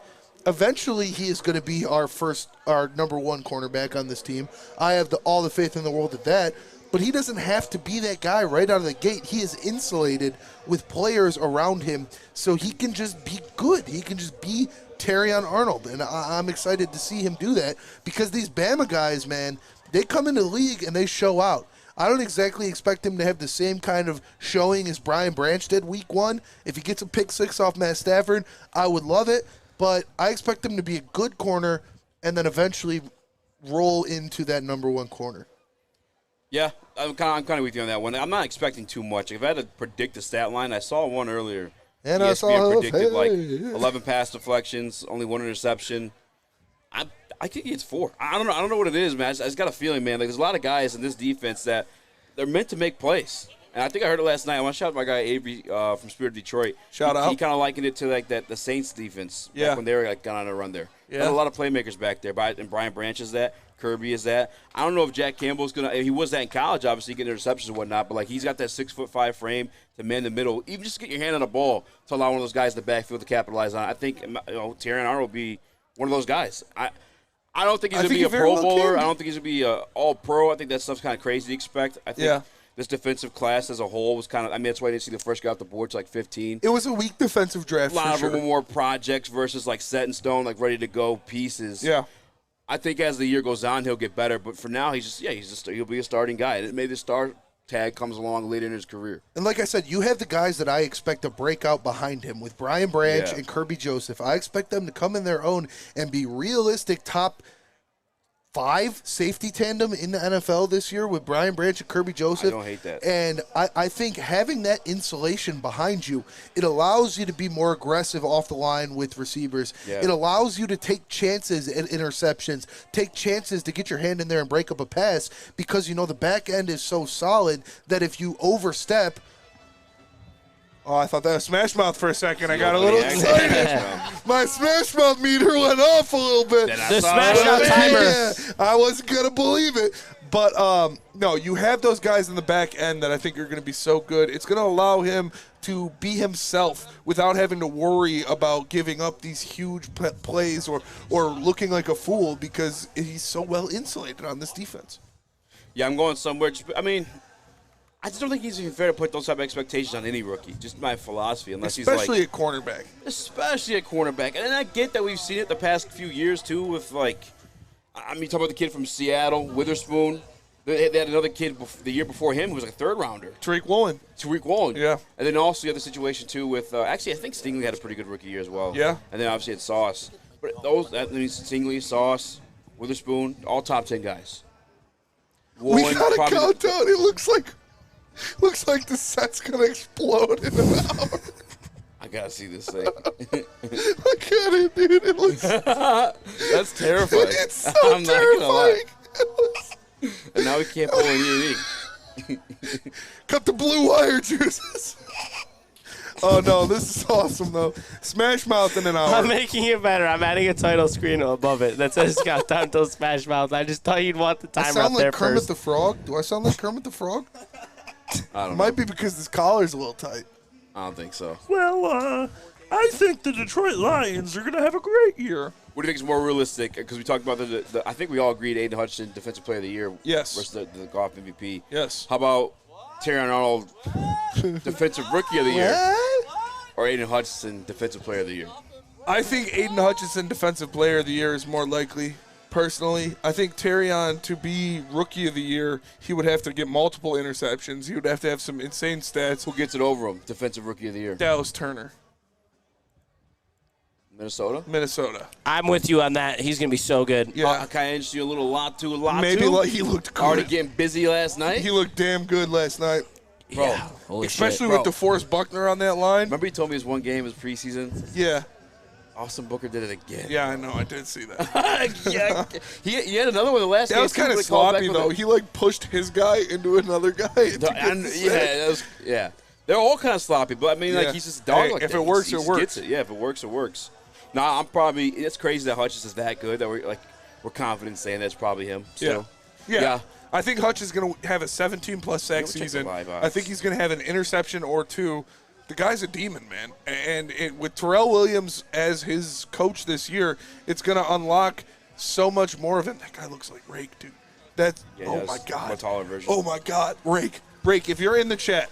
Eventually, he is going to be our number 1 cornerback on this team. I have all the faith in the world at that. But he doesn't have to be that guy right out of the gate. He is insulated with players around him, so he can just be good. He can just be Terrion Arnold, and I'm excited to see him do that because these Bama guys, man, they come into the league and they show out. I don't exactly expect him to have the same kind of showing as Brian Branch did week 1. If he gets a pick 6 off Matt Stafford, I would love it, but I expect him to be a good corner and then eventually roll into that number 1 corner. Yeah, I'm kind of with you on that one. I'm not expecting too much. If I had to predict the stat line, I saw one earlier. And ESPN I saw predicted like 11 pass deflections, only 1 interception. I think it's 4. I don't know what it is, man. I just got a feeling, man. Like there's a lot of guys in this defense that they're meant to make plays. And I think I heard it last night. I want to shout out my guy Avery from Spirit of Detroit. Shout out. He kind of likened it to like the Saints defense back when they were like got on a run there. Yeah. There's a lot of playmakers back there. And Brian Branch is that. Kirby is that. I don't know if Jack Campbell's gonna. He was that in college, obviously getting interceptions and whatnot. But like he's got that 6'5" frame to man the middle. Even just get your hand on the ball to allow one of those guys in the backfield to capitalize on it. I think Terrion Arnold will be one of those guys. I don't think he's gonna be a Pro Bowler. I don't think he's gonna be a All Pro. I think that stuff's kind of crazy to expect. I think this defensive class as a whole was kind of. I mean, that's why I didn't see the first guy off the board to like 15. It was a weak defensive draft. A lot of them were more projects versus like set in stone, like ready to go pieces. Yeah. I think as the year goes on, he'll get better. But for now, he'll be a starting guy. And maybe the star tag comes along later in his career. And like I said, you have the guys that I expect to break out behind him with Brian Branch and Kirby Joseph. I expect them to come in their own and be realistic top 5 safety tandem in the NFL this year with Brian Branch and Kirby Joseph. I don't hate that. And I think having that insulation behind you, it allows you to be more aggressive off the line with receivers. Yeah. It allows you to take chances at interceptions, take chances to get your hand in there and break up a pass because, the back end is so solid that if you overstep. Oh, I thought that was Smash Mouth for a second. I got a little excited. My Smash Mouth meter went off a little bit. The Smash Mouth timer. Yeah, I wasn't going to believe it. But, no, you have those guys in the back end that I think are going to be so good. It's going to allow him to be himself without having to worry about giving up these huge plays or looking like a fool because he's so well insulated on this defense. Yeah, I'm going somewhere. I just don't think he's even fair to put those type of expectations on any rookie. Just my philosophy, especially at cornerback. Especially at cornerback, and I get that we've seen it the past few years too. With talking about the kid from Seattle, Witherspoon. They had another kid the year before him who was like a 3rd rounder. Tariq Woolen. Yeah. And then also you have the situation too with actually I think Stingley had a pretty good rookie year as well. Yeah. And then obviously it's Sauce, but Stingley, Sauce, Witherspoon, all top 10 guys. Woolen, we got a countdown. It looks like the set's gonna explode in an hour. I gotta see this thing. Look at it, dude. It looks. That's terrifying. It's so terrifying. And now we can't pull anything. Cut the blue wire, juices. Oh, no, this is awesome, though. Smash Mouth in an hour. I'm making it better. I'm adding a title screen above it that says Countdown till Smash Mouth. I just thought you'd want the timer up there sound like Kermit first. the Frog? Do I sound like Kermit the Frog? I don't know. Might be because this collar's a little tight. I don't think so. Well, I think the Detroit Lions are going to have a great year. What do you think is more realistic? Because we talked about I think we all agreed Aiden Hutchinson, Defensive Player of the Year. Yes. Versus the golf MVP. Yes. How about Terrion Arnold, Defensive Rookie of the Year? Or Aiden Hutchinson, Defensive Player of the Year? I think Aiden Hutchinson, Defensive Player of the Year, is more likely. Personally, I think Terrion, to be Rookie of the Year, he would have to get multiple interceptions. He would have to have some insane stats. Who gets it over him? Defensive Rookie of the Year. Dallas Turner. Minnesota. I'm with you on that. He's going to be so good. Yeah. Kind of interested you a little Latu. Maybe he looked good. Already getting busy last night. He looked damn good last night. Bro, Yeah. Holy especially shit. with DeForest Buckner on that line. Remember he told me his one game was preseason? Yeah. Austin Booker did it again. Yeah, I know. I did see that. Yeah. He had another one the last game. That was kind of sloppy, though. He, pushed his guy into another guy. Yeah. They're all kind of sloppy, but, I mean, he's just a dog like that. If it works, He it works. gets it. Yeah, if it works, it works. No, it's crazy that Hutchinson's that good that we're confident saying that's probably him still. Yeah. I think Hutch is going to have a 17-plus sack season. I think he's going to have an interception or two. The guy's a demon, man. And with Terrell Williams as his coach this year, it's going to unlock so much more of him. That guy looks like Rake, dude. My God. A taller version. Oh, my God. Rake, if you're in the chat,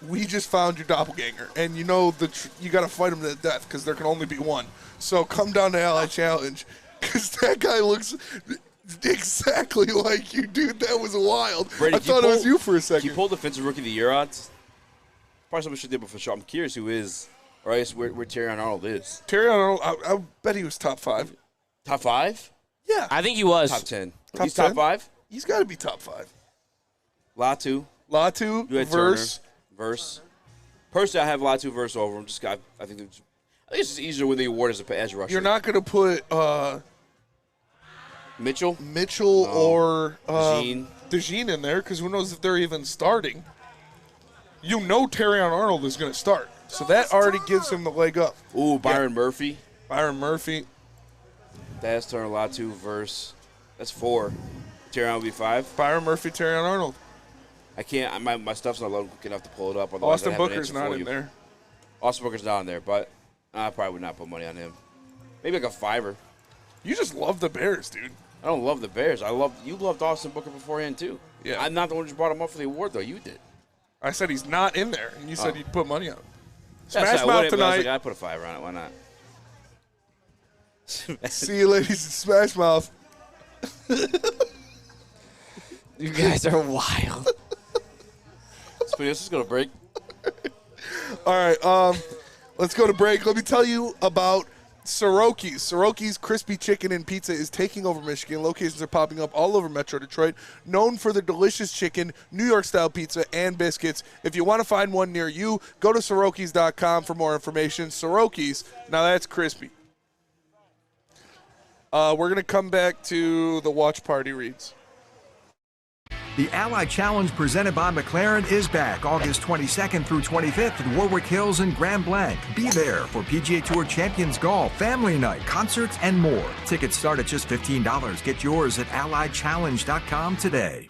we just found your doppelganger. And you know you got to fight him to death because there can only be one. So come down to Ally Challenge because that guy looks exactly like you, dude. That was wild. Brady, I thought it was you for a second. Can you pull Defensive Rookie of the Year odds? Probably something we should do for sure. I'm curious who is, or I guess where Terrion Arnold is. Terrion Arnold, I bet he was top 5. Top 5? Yeah. I think he was. Top 10. Top He's top 5? He's got to be top 5. Latu, verse. Personally, I have Latu verse over him. I think it's just easier to win the award as a pass rusher. You're not going to put Mitchell or DeJean in there because who knows if they're even starting. You know Terrion Arnold is going to start, so that already gives him the leg up. Ooh, Byron Murphy. Daz Turner, Latu verse. That's 4. Terrion will be 5. Byron Murphy, Terrion Arnold. I can't. My stuff's not loaded quick enough to pull it up. Austin Booker's not in there. Austin Booker's not in there, but I probably would not put money on him. Maybe like a 5er. You just love the Bears, dude. I don't love the Bears. You loved Austin Booker beforehand too. Yeah. I'm not the one who just brought him up for the award though. You did. I said he's not in there, and you said you'd put money on him. Smash Mouth tonight. I put a 5 on it. Why not? See you, ladies, in Smash Mouth. You guys are wild. This is going to break. All right, let's go to break. Let me tell you about Soroki's. Soroki's Crispy Chicken and Pizza is taking over Michigan. Locations are popping up all over Metro Detroit. Known for the delicious chicken, New York-style pizza, and biscuits. If you want to find one near you, go to Sorokis.com for more information. Soroki's, now that's crispy. We're going to come back to the watch party reads. The Ally Challenge presented by McLaren is back August 22nd through 25th at Warwick Hills and Grand Blanc. Be there for PGA Tour Champions Golf, Family Night, concerts, and more. Tickets start at just $15. Get yours at allychallenge.com today.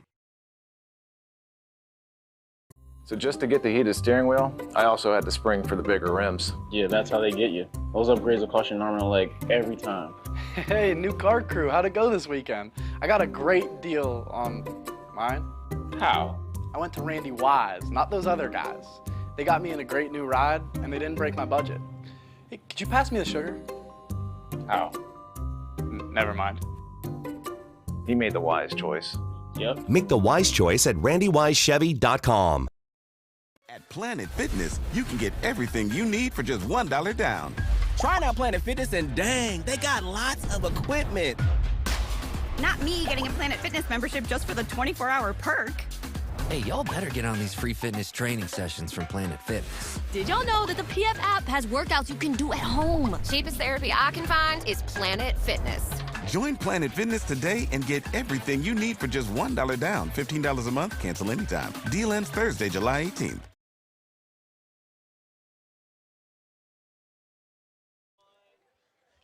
So just to get the heated steering wheel, I also had the spring for the bigger rims. Yeah, that's how they get you. Those upgrades will cost you an arm and a leg every time. Hey, new car crew, how'd it go this weekend? I got a great deal on mine. How? I went to Randy Wise, not those other guys. They got me in a great new ride, and they didn't break my budget. Hey, could you pass me the sugar? How? Never mind. He made the wise choice. Yep. Make the wise choice at randywisechevy.com. At Planet Fitness, you can get everything you need for just $1 down. Try out Planet Fitness and dang, they got lots of equipment. Not me getting a Planet Fitness membership just for the 24-hour perk. Hey, y'all better get on these free fitness training sessions from Planet Fitness. Did y'all know that the PF app has workouts you can do at home? Cheapest therapy I can find is Planet Fitness. Join Planet Fitness today and get everything you need for just $1 down. $15 a month, cancel anytime. Deal ends Thursday, July 18th.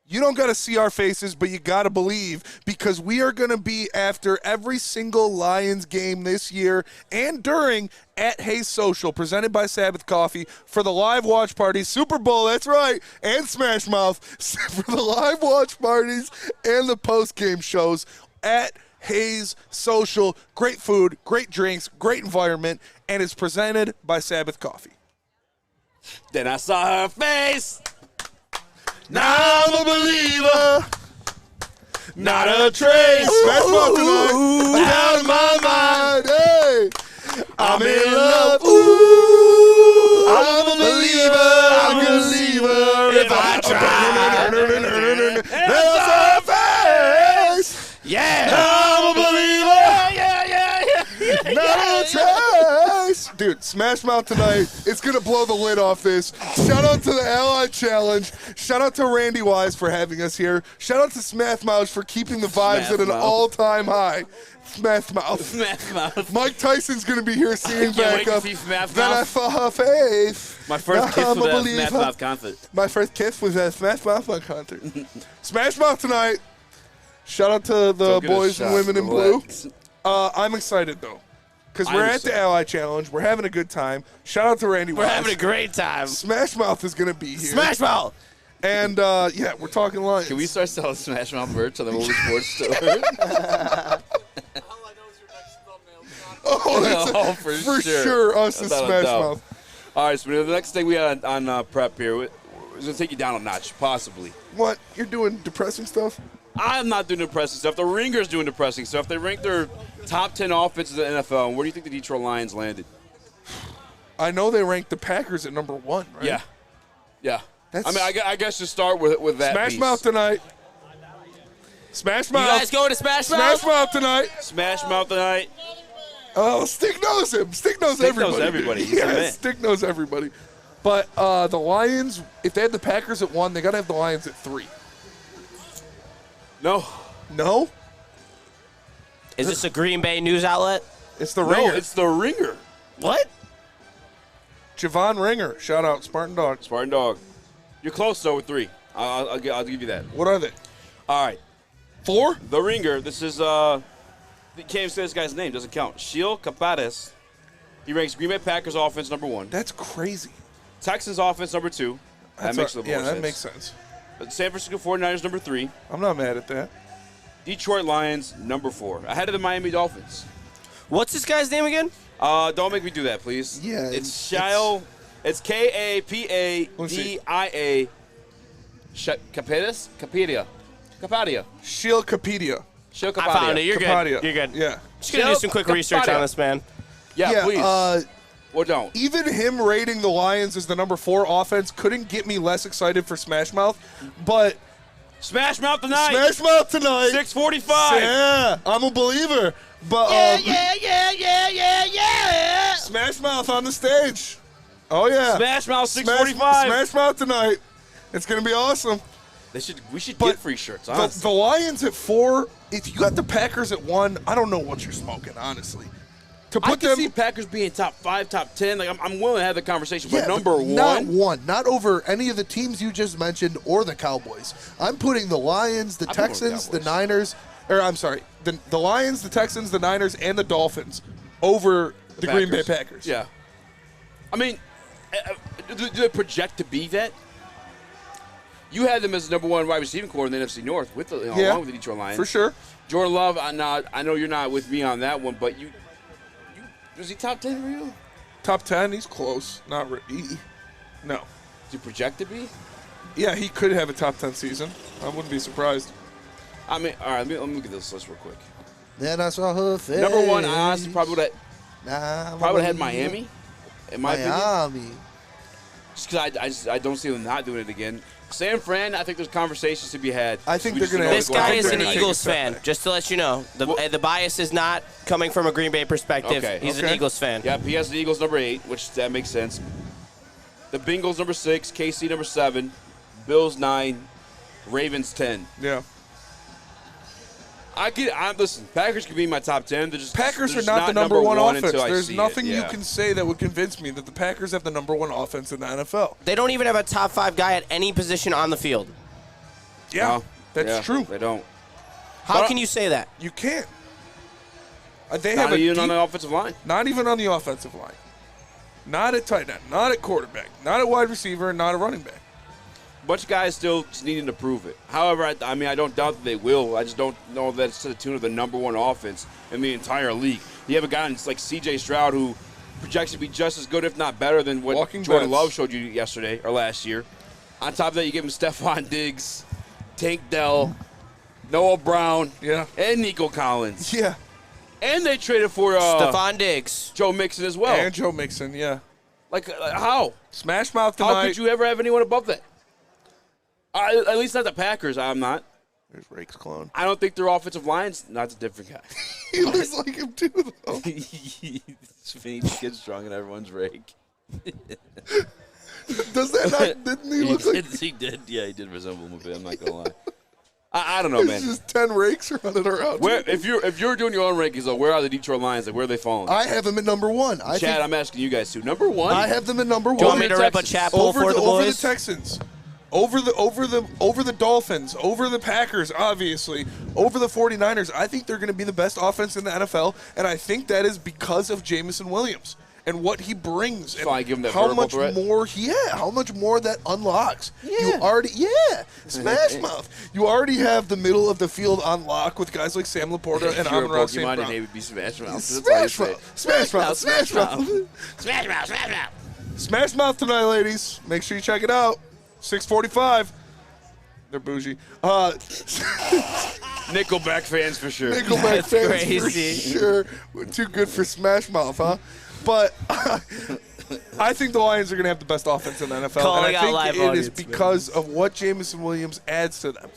You don't got to see our faces, but you got to believe, because we are going to be after every single Lions game this year and during at Hayes Social, presented by Sabbath Coffee, for the live watch parties, Super Bowl, that's right, and Smash Mouth, for the live watch parties and the post-game shows at Hayes Social. Great food, great drinks, great environment, and it's presented by Sabbath Coffee. Then I saw her face. Now I'm a believer, not a trace. Smash Mouth tonight, down in my mind. Hey, I'm in love. Ooh, I'm a believer. If I try, there's a face. Yeah. I'm a believer. Not a trace. Dude, Smash Mouth tonight, it's going to blow the lid off this. Shout out to the Ally Challenge. Shout out to Randy Wise for having us here. Shout out to Smash Mouth for keeping the vibes at an all-time high. Smash Mouth. Smash Mouth. Mike Tyson's going to be here singing back up. Then I saw her face. My first kiss with a Smash Mouth concert. My first kiss was at Smash Mouth concert. Smash Mouth tonight. Shout out to the boys and women in blue. I'm excited, though, because we're at the Ally Challenge. We're having a good time. Shout out to Randy Wise. We're having a great time. Smash Mouth is going to be here. Smash Mouth! And, yeah, we're talking Lions. Can we start selling Smash Mouth merch on the Woodward Sports Store? For sure, us and Smash Mouth. All right, so the next thing we had on prep here is going to take you down a notch, possibly. What? You're doing depressing stuff? I'm not doing depressing stuff. The Ringer's doing depressing stuff. They ranked their top 10 offenses in the NFL. And where do you think the Detroit Lions landed? I know they ranked the Packers at number 1, right? Yeah. Yeah. I guess to start with that Smash piece. Mouth tonight. Smash Mouth. You guys going to Smash Mouth? Smash Mouth tonight. Smash Mouth tonight. Oh, Stick knows him. Stick knows everybody. Yeah, Stick knows everybody. But the Lions, if they had the Packers at 1, they got to have the Lions at 3. No. No? Is this a Green Bay news outlet? It's the Ringer. No, it's the Ringer. What? Javon Ringer. Shout out, Spartan Dog. Spartan Dog. You're close, though, with 3. I'll give you that. What are they? All right. 4? The Ringer. This is, can't even say this guy's name. Doesn't count. Sheil Capares. He ranks Green Bay Packers offense number 1. That's crazy. Texans offense number 2. That makes a little more sense. Yeah, that makes sense. San Francisco 49ers number 3. I'm not mad at that. Detroit Lions number 4. Ahead of the Miami Dolphins. What's this guy's name again? Don't make me do that, please. Yeah. It's Shail. It's Kapadia. Capadia. Capadia. Sheil Capadia. Sheil Capadia. I found it. You're good. You're good. Yeah. Just going to do some quick research on this, man. Yeah, please. Or don't. Even him rating the Lions as the number 4 offense couldn't get me less excited for Smash Mouth, but Smash Mouth tonight. Smash Mouth tonight. 6:45. Yeah, I'm a believer. But yeah. Smash Mouth on the stage. Oh yeah. Smash Mouth 6:45. Smash Mouth tonight. It's gonna be awesome. We should get free shirts. The Lions at 4. If you got the Packers at 1, I don't know what you're smoking, honestly. I can see Packers being top 5, top 10. Like I'm willing to have the conversation, but number 1. Not 1. Not over any of the teams you just mentioned or the Cowboys. I'm putting the Lions, the Texans, the Niners, or I'm sorry, the Lions, the Texans, the Niners, and the Dolphins over the Green Bay Packers. Yeah. I mean, do they project to be that? You had them as the number 1 wide receiving corps in the NFC North with along with the Detroit Lions. For sure. Jordan Love, I know you're not with me on that one, but is he top 10 for you? Top 10, he's close. Not really. No. Does he project to be? Yeah, he could have a top 10 season. I wouldn't be surprised. I mean, all right, let me look at this list real quick. Then I saw her face. Number 1, I honestly probably would have had Miami. In my opinion. Just because I don't see them not doing it again. San Fran, I think there's conversations to be had. I think they're going to. This guy is an Eagles fan, just to let you know. The bias is not coming from a Green Bay perspective. Okay. He's an Eagles fan. Yeah, he has the Eagles number 8, which that makes sense. The Bengals number 6, KC number 7, Bills 9, Ravens 10. Yeah. Listen, Packers could be in my top 10. Packers are not the number 1 offense. There's nothing you can say that would convince me that the Packers have the number 1 offense in the NFL. They don't even have a top 5 guy at any position on the field. Yeah, that's true. They don't. How can you say that? You can't. They Not have even on the offensive line. Not even on the offensive line. Not at tight end. Not at quarterback. Not at wide receiver. And not at running back. A bunch of guys still just needing to prove it. However, I mean, I don't doubt that they will. I just don't know that it's to the tune of the number one offense in the entire league. You have a guy like C.J. Stroud who projects to be just as good, if not better, than what Jordan Love showed you yesterday or last year. On top of that, you give him Stephon Diggs, Tank Dell, Noah Brown, and Nico Collins. Yeah. And they traded for Stephon Diggs, Joe Mixon as well. And Joe Mixon, yeah. Like, how? Smash mouth tonight. How could you ever have anyone above that? At least not the Packers. I'm not. There's Rake's clone. I don't think their offensive line's not a different guy. He looks like him too, though. He gets strong and everyone's Rake. Does that not? Didn't he look like? He did. Yeah, he did resemble him a bit. I'm not gonna lie. I don't know, man. There's just 10 Rakes running around. Where, if you're doing your own rankings, though, where are the Detroit Lions? Like, where are they falling? I have them at number 1. Chad, I'm asking you guys too. Number 1. I have them at number 1. Do you want me to rip a chat poll for the boys? Over the Texans. Over the Dolphins, over the Packers, obviously, over the 49ers. I think they're going to be the best offense in the NFL, and I think that is because of Jameson Williams and what he brings, and I give him that how vertical much threat? more, how much more that unlocks. Yeah. You already, Smash Mouth. You already have the middle of the field on lock with guys like Sam Laporta and Amon-Ra St. Brown. Your name would be Smash Mouth. Smash Mouth. Smash Mouth. Smash Mouth. Smash Mouth. Smash Mouth. Smash Mouth tonight, ladies. Make sure you check it out. 6:45. They're bougie. Nickelback fans for sure. Nickelback fans for sure. We're too good for Smash Mouth, huh? But I think the Lions are going to have the best offense in the NFL. Calling and I think it is because of what Jameson Williams adds to them.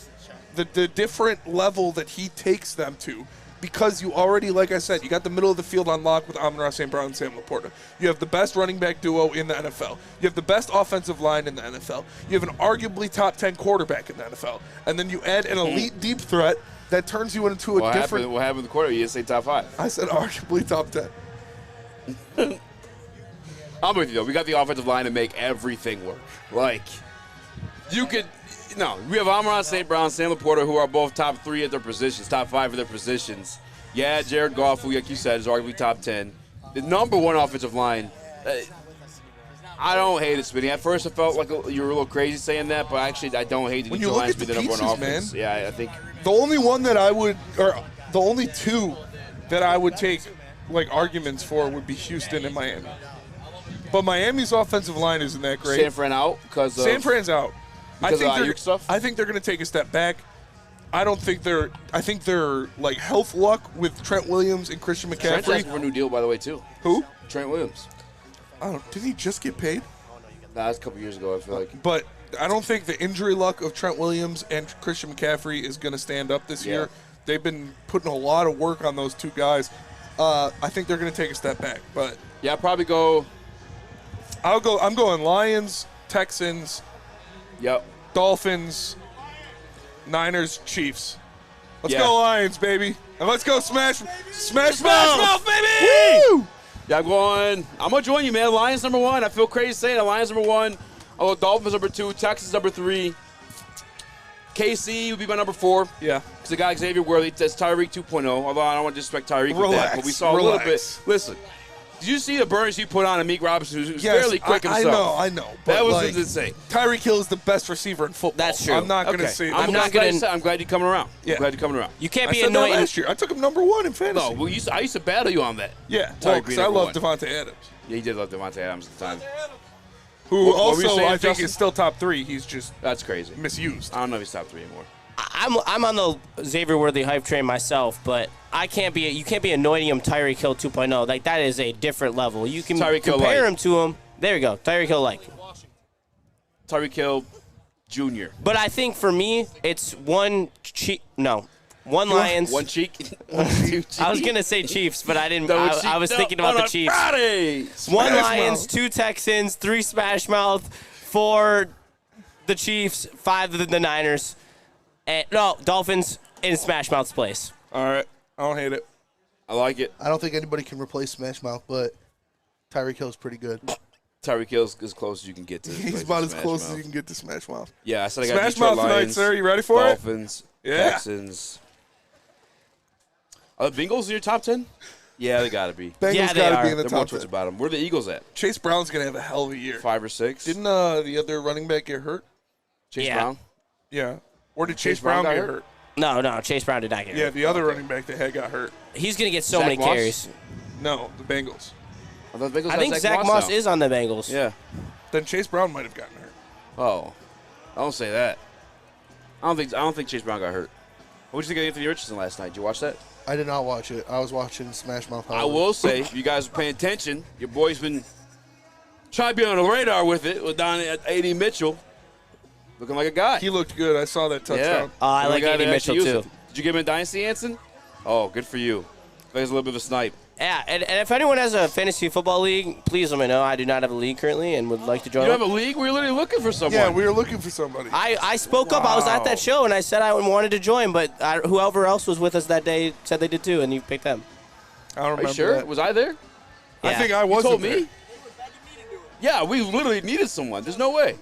The different level that he takes them to. Because you already, like I said, you got the middle of the field on lock with Amon-Ra St. Brown and Sam Laporta. You have the best running back duo in the NFL. You have the best offensive line in the NFL. You have an arguably top 10 quarterback in the NFL. And then you add an elite deep threat that turns you into a different... What happened with the quarterback? You didn't say top 5. I said arguably top 10. I'm with you, though. We got the offensive line to make everything work. Like, you could... No, we have Amon-Ra St. Brown, Sam Laporta, who are both top 3 at their positions, top 5 at their positions. Yeah, Jared Goff, who, like you said, is arguably top 10. The number 1 offensive line, I don't hate it, Smitty. At first, I felt like you were a little crazy saying that, but actually, I don't hate the Detroit Lions to be the number 1 offense. Man, yeah, I think the only one that I would, or the only 2 that I would take like arguments for would be Houston and Miami. But Miami's offensive line isn't that great. San Fran out because San Fran's out. I think they're going to take a step back. I think they're like health luck with Trent Williams and Christian McCaffrey. Trent's asking for a new deal, by the way, too. Who? Trent Williams. Did he just get paid? Nah, that's a couple years ago, I feel like. But I don't think the injury luck of Trent Williams and Christian McCaffrey is going to stand up this year. They've been putting a lot of work on those 2 guys. I think they're going to take a step back. But yeah, I'll probably go. I'm going Lions, Texans. Yep. Dolphins, Niners, Chiefs. Let's go Lions, baby. And let's go Smash Mouth, baby! Woo! Yeah, I'm going to join you, man. Lions number 1. I feel crazy saying it. Lions number 1. I'll go Dolphins number 2. Texans number 3. KC would be my number 4. Yeah. Because the guy Xavier Worthy, that's Tyreek 2.0. Although I don't want to disrespect Tyreek with that. But we saw a little bit. Listen. Did you see the burns he put on Amik Robinson, who's fairly quick himself? I know. That was insane. Tyreek Hill is the best receiver in football. That's true. I'm not going to say that. I'm glad you're coming around. Yeah. I'm glad you're coming around. You can't be annoying. Last year. I took him number 1 in fantasy. No, I used to battle you on that. Yeah, because I love Devontae Adams. Yeah, he did love Devontae Adams at the time. Who what were you also saying, I think Justin? is still top 3. He's just that's crazy. Misused. I don't know if he's top 3 anymore. I'm on the Xavier Worthy hype train myself, but you can't be anointing him Tyreek Hill 2.0. Like, that is a different level. You can compare him to him. There you go. Tyreek Hill like. Tyreek Hill Jr. But I think for me, it's one Lions. One cheek. I was going to say Chiefs, but I didn't. I was thinking about the Chiefs. Friday. One Lions, 2 Texans, 3 Smash Mouth, 4 the Chiefs, 5 the Niners. Dolphins in Smash Mouth's place. All right. I don't hate it. I like it. I don't think anybody can replace Smash Mouth, but Tyreek Hill's pretty good. Tyreek Hill's as close as you can get to. He's about as close as you can get to Smash Mouth. Yeah, I said I got Smash Detroit Mouth tonight, Lions, sir. You ready for Dolphins, it? Yeah. Texans. Are the Bengals in your top 10? Yeah, they got to be. Bengals got to be in the They're top more 10. towards the bottom. Where are the Eagles at? Chase Brown's going to have a hell of a year. 5 or 6. Didn't the other running back get hurt? Chase Brown? Yeah. Or did Chase Brown get hurt? No, Chase Brown did not get hurt. Yeah, the other running back they had got hurt. He's going to get so many carries. No, the Bengals. I think Zach Moss is on the Bengals. Yeah. Then Chase Brown might have gotten hurt. Oh, don't say that. I don't think Chase Brown got hurt. What did you think of Anthony Richardson last night? Did you watch that? I did not watch it. I was watching Smash Mouth. I will say, if you guys are paying attention, your boy's been trying to be on the radar with it with down at A.D. Mitchell. Looking like a guy. He looked good. I saw that touchdown. Yeah. I like A.D. Mitchell, too. Did you give him a dynasty, Anson? Oh, good for you. He's a little bit of a snipe. Yeah, and if anyone has a fantasy football league, please let me know. I do not have a league currently and would like to join. You have a league? We were literally looking for someone. Yeah, we were looking for somebody. I spoke up. I was at that show, and I said I wanted to join, but whoever else was with us that day said they did too, and you picked them. I don't remember. Are you sure? That. Was I there? I think I was. You told me? Yeah, we literally needed someone. There's no way.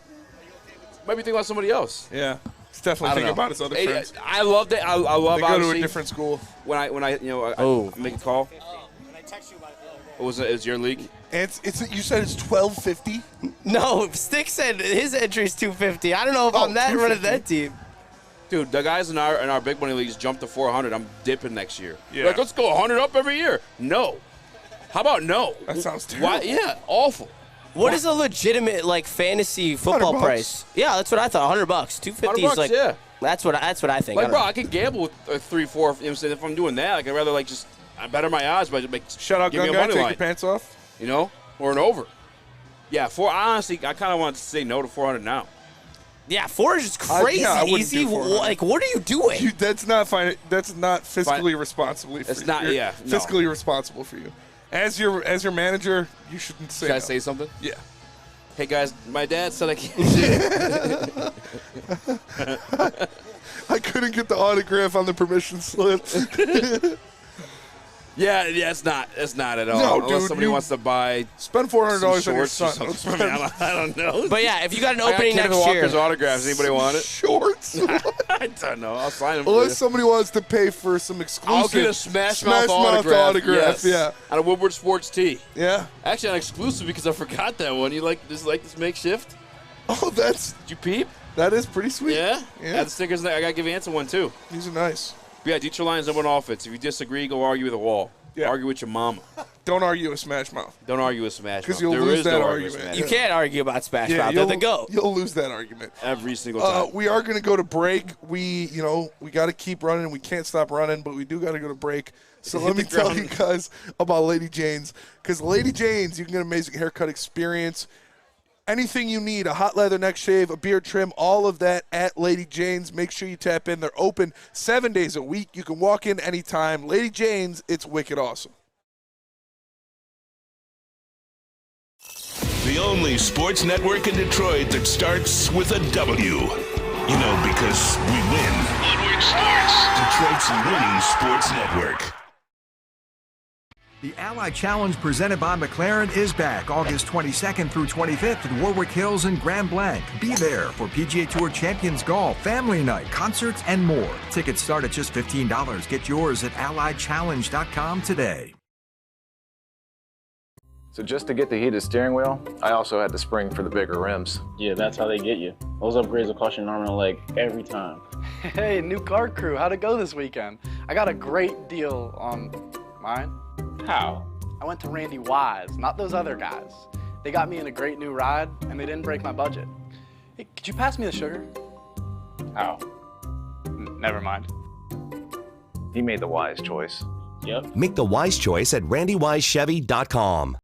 Might be thinking about somebody else. Yeah. He's definitely thinking about his other friends. I love that. I love they go to a different school. When I make a call. What was it? It was your league? And you said it's $12.50? No, Stick said his entry is $250. I don't know if I'm that running that team. Dude, the guys in our big money leagues jumped to 400. I'm dipping next year. Yeah. Like, let's go 100 up every year. No. How about no? That sounds terrible. Why? Yeah, awful. What is a legitimate fantasy football price? Yeah, that's what I thought. $100, $250 is like. Yeah. That's what I think. Like, bro, I can gamble with 3, 4. You know what I'm saying? If I'm doing that, like, I'd rather just I better my odds by shout out give me a guy, money take line. your pants off. You know, or an over. Yeah, honestly, I kind of want to say no to 400 now. Yeah, 4 is just crazy. Easy. Like, what are you doing? That's not fine. That's not fiscally responsible for you. It's not. Yeah, fiscally responsible for you. As your manager, you shouldn't say. Should I say something? Yeah. Hey guys, my dad said I can't do it. I couldn't get the autograph on the permission slip. Yeah, it's not at all. No, Unless dude, somebody wants to buy spend $400 on your son. I don't know. But yeah, if you got an opening next Kenneth year, Walker's autographs. Anybody want it? Shorts. I don't know. I'll sign them. Unless somebody wants to pay for some exclusive. I'll get a Smash Mouth autograph. Yes. Yeah. On a Woodward Sports tee. Yeah. Actually, on exclusive because I forgot that one. You like this makeshift? Oh, Did you peep? That is pretty sweet. Yeah. Yeah. The stickers. I gotta give Anson one too. These are nice. But yeah, Detroit Lions #1 offense. If you disagree, go argue with a wall. Yeah. Argue with your mama. Don't argue with Smash Mouth. Don't argue with Smash Mouth. Because you'll lose that argument. You can't argue about Smash Mouth. They're the GOAT. You'll lose that argument. Every single time. We are going to go to break. We got to keep running. We can't stop running, but we do got to go to break. So let me tell you guys about Lady Jane's. Because Lady Jane's, you can get an amazing haircut experience. Anything you need, a hot leather neck shave, a beard trim, all of that at Lady Jane's. Make sure you tap in. They're open 7 days a week. You can walk in anytime. Lady Jane's, it's wicked awesome. The only sports network in Detroit that starts with a W. You know, because we win. Woodward Sports. Detroit's winning sports network. The Ally Challenge presented by McLaren is back August 22nd through 25th at Warwick Hills and Grand Blanc. Be there for PGA Tour Champions Golf, Family Night, concerts, and more. Tickets start at just $15. Get yours at allychallenge.com today. So just to get the heated steering wheel, I also had the spring for the bigger rims. Yeah, that's how they get you. Those upgrades will cost you an arm and a leg every time. Hey, new car crew, how'd it go this weekend? I got a great deal on mine. How? I went to Randy Wise, not those other guys. They got me in a great new ride, and they didn't break my budget. Hey, could you pass me the sugar? How? Never mind. He made the wise choice. Yep. Make the wise choice at randywisechevy.com.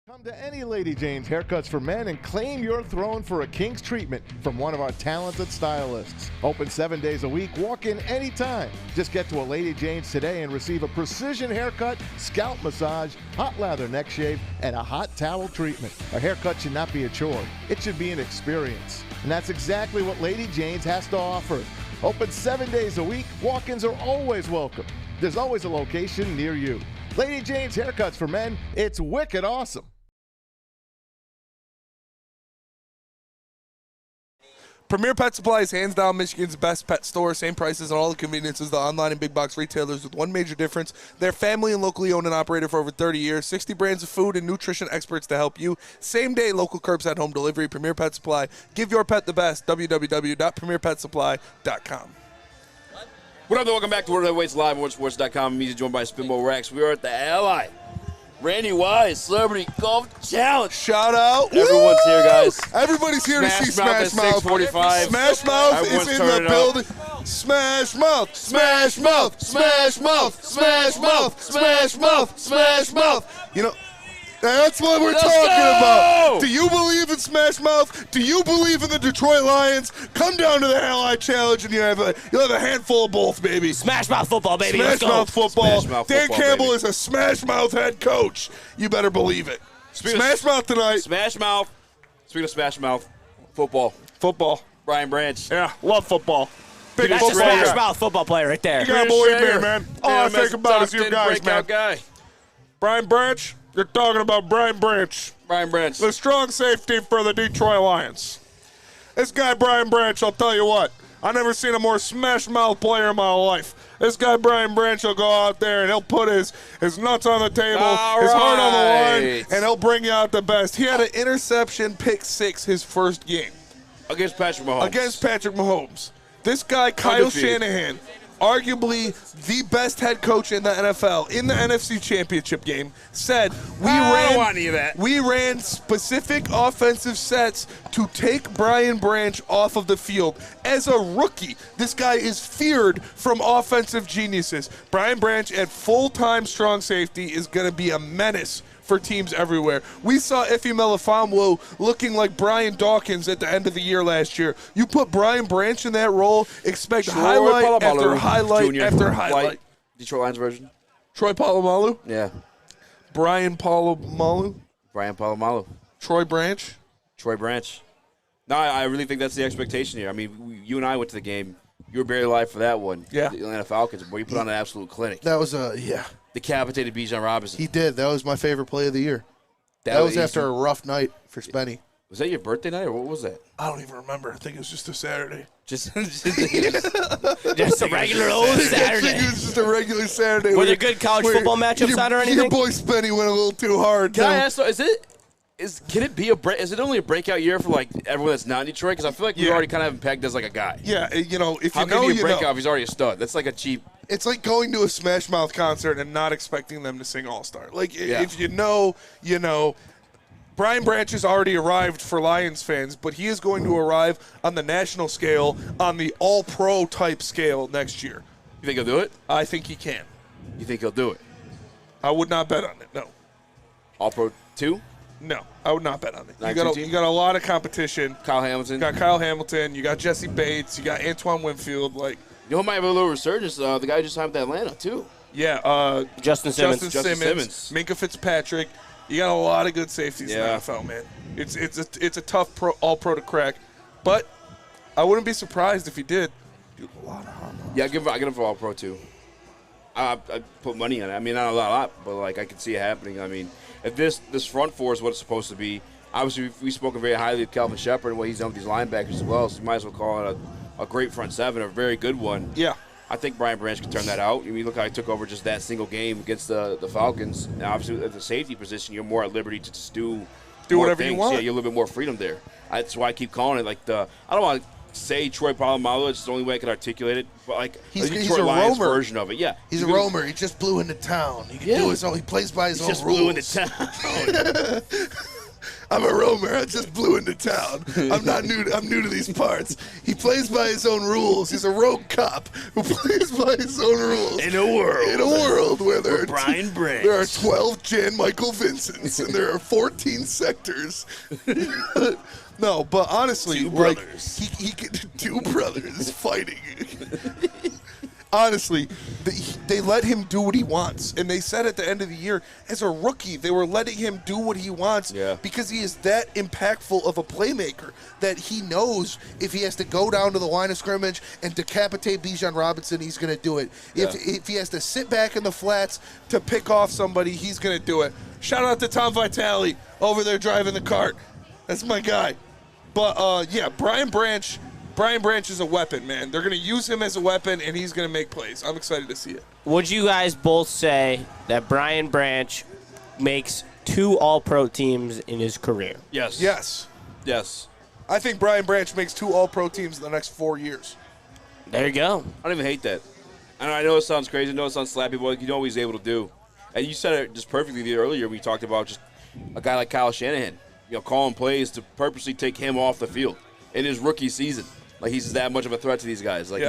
Come to any Lady Jane's Haircuts for Men and claim your throne for a king's treatment from one of our talented stylists. Open 7 days a week. Walk in anytime. Just get to a Lady Jane's today and receive a precision haircut, scalp massage, hot lather neck shave, and a hot towel treatment. A haircut should not be a chore. It should be an experience. And that's exactly what Lady Jane's has to offer. Open 7 days a week. Walk-ins are always welcome. There's always a location near you. Lady Jane's Haircuts for Men. It's wicked awesome. Premier Pet Supply is hands down Michigan's best pet store. Same prices and all the conveniences the online and big box retailers, with one major difference. They're family and locally owned and operated for over 30 years. 60 brands of food and nutrition experts to help you. Same day local curbside home delivery. Premier Pet Supply. Give your pet the best. www.premierpetsupply.com. What up, welcome back to World Heavyweights Live on WorldSports.com. I'm Eazy, joined by Spinball Rex. We are at the Ally Randy Wise Celebrity Golf Challenge. Shout out. Everyone's here, guys. Everybody's here to see Smash Mouth. 645. Smash Mouth is in the building. Smash Mouth. Smash Mouth. Smash Mouth. Smash Mouth. Smash Mouth. Smash Mouth. You know, that's what we're talking about. Do you believe in Smash Mouth? Do you believe in the Detroit Lions? Come down to the Ally Challenge and you'll have a handful of both, baby. Smash Mouth football, baby. Smash Mouth football. Smash Mouth Dan football, Campbell baby. is a Smash Mouth head coach. You better believe it. Smash Mouth tonight. Smash Mouth. Speaking of Smash Mouth, football. Brian Branch. Yeah, love football. Big That's a football Smash guy. Mouth football player right there. You gotta believe me, man. All I think about is you guys, man. Guy. Brian Branch, you're talking about Brian Branch. Brian Branch. The strong safety for the Detroit Lions. This guy, Brian Branch, I'll tell you what. I've never seen a more smash mouth player in my life. This guy, Brian Branch, will go out there and he'll put his nuts on the table, his heart on the line, and he'll bring you out the best. He had an interception, pick 6 his first game. Against Patrick Mahomes. This guy, Kyle Shanahan, arguably the best head coach in the NFL, in the NFC Championship game, said we ran specific offensive sets to take Brian Branch off of the field. As a rookie, this guy is feared from offensive geniuses. Brian Branch at full-time strong safety is going to be a menace for teams everywhere. We saw Ife Melifonwu looking like Brian Dawkins at the end of the year last year. You put Brian Branch in that role, expect highlight after highlight after highlight. Detroit Lions version. Troy Polamalu? Yeah. Brian Polamalu? Troy Branch? Troy Branch. No, I really think that's the expectation here. I mean, you and I went to the game. You were barely alive for that one. Yeah. The Atlanta Falcons, where you put on an absolute clinic. That was Decapitated Bijan Robinson. He did. That was my favorite play of the year. That was after a rough night for Spenny. Was that your birthday night, or what was that? I don't even remember. I think it was just a Saturday. Just a regular old Saturday. I think it was just a regular Saturday. Were there good college football matchups on or anything? Your boy Spenny went a little too hard. Can I ask, though, can it be is it only a breakout year for like everyone that's not in Detroit? Because I feel like we already kind of have him pegged as like a guy. Yeah, if you know, How can he be a breakout if he's already a stud? That's like a cheap. It's like going to a Smash Mouth concert and not expecting them to sing All Star. Like if you know, you know. Brian Branch has already arrived for Lions fans, but he is going to arrive on the national scale, on the all-pro type scale next year. You think he'll do it? I think he can. You think he'll do it? I would not bet on it, no. All-pro 2? No, I would not bet on it. You 9-2 got a lot of competition. Kyle Hamilton. You got Kyle Hamilton. You got Jesse Bates. You got Antoine Winfield. Like, you know who might have a little resurgence? The guy who just signed with Atlanta, too. Yeah, Justin Simmons. Justin Simmons. Minka Fitzpatrick. You got a lot of good safeties in the NFL, man. It's a tough all-pro to crack, but I wouldn't be surprised if he did. Do a lot of hard knocks. Yeah, I get him for all-pro, too. I put money on it. I mean, not a lot, but like I can see it happening. I mean, if this front four is what it's supposed to be, obviously we've spoken very highly of Calvin Shepard and what he's done with these linebackers as well, so you might as well call it a great front seven, a very good one. Yeah. I think Brian Branch can turn that out. I mean, look how he took over just that single game against the Falcons. And obviously, at the safety position, you're more at liberty to just do whatever things. you want. Yeah, you're a little bit more freedom there. That's why I keep calling it like I don't want to say Troy Polamalu. It's the only way I can articulate it. But like he's Detroit a Lions roamer version of it. Yeah, he's a roamer. He just blew into town. He can do his own. He plays by his own rules. Blew into town. I'm a roamer. I just blew into town. I'm new to these parts. He plays by his own rules. He's a rogue cop who plays by his own rules. In a world where there are Brian Branch. There are 12 Jan Michael Vincents and there are 14 sectors. No, but honestly, two brothers. He could 2 brothers fighting. Honestly, they let him do what he wants. And they said at the end of the year, as a rookie, they were letting him do what he wants because he is that impactful of a playmaker that he knows if he has to go down to the line of scrimmage and decapitate Bijan Robinson, he's going to do it. Yeah. If he has to sit back in the flats to pick off somebody, he's going to do it. Shout out to Tom Vitale over there driving the cart. That's my guy. But, Brian Branch Brian Branch is a weapon, man. They're going to use him as a weapon, and he's going to make plays. I'm excited to see it. Would you guys both say that Brian Branch makes 2 All-Pro teams in his career? Yes. Yes. Yes. I think Brian Branch makes 2 All-Pro teams in the next 4 years. There you go. I don't even hate that. I know it sounds crazy. I know it sounds slappy, but you know what he's able to do. And you said it just perfectly earlier. We talked about just a guy like Kyle Shanahan, calling plays to purposely take him off the field in his rookie season. Like, he's that much of a threat to these guys. Like,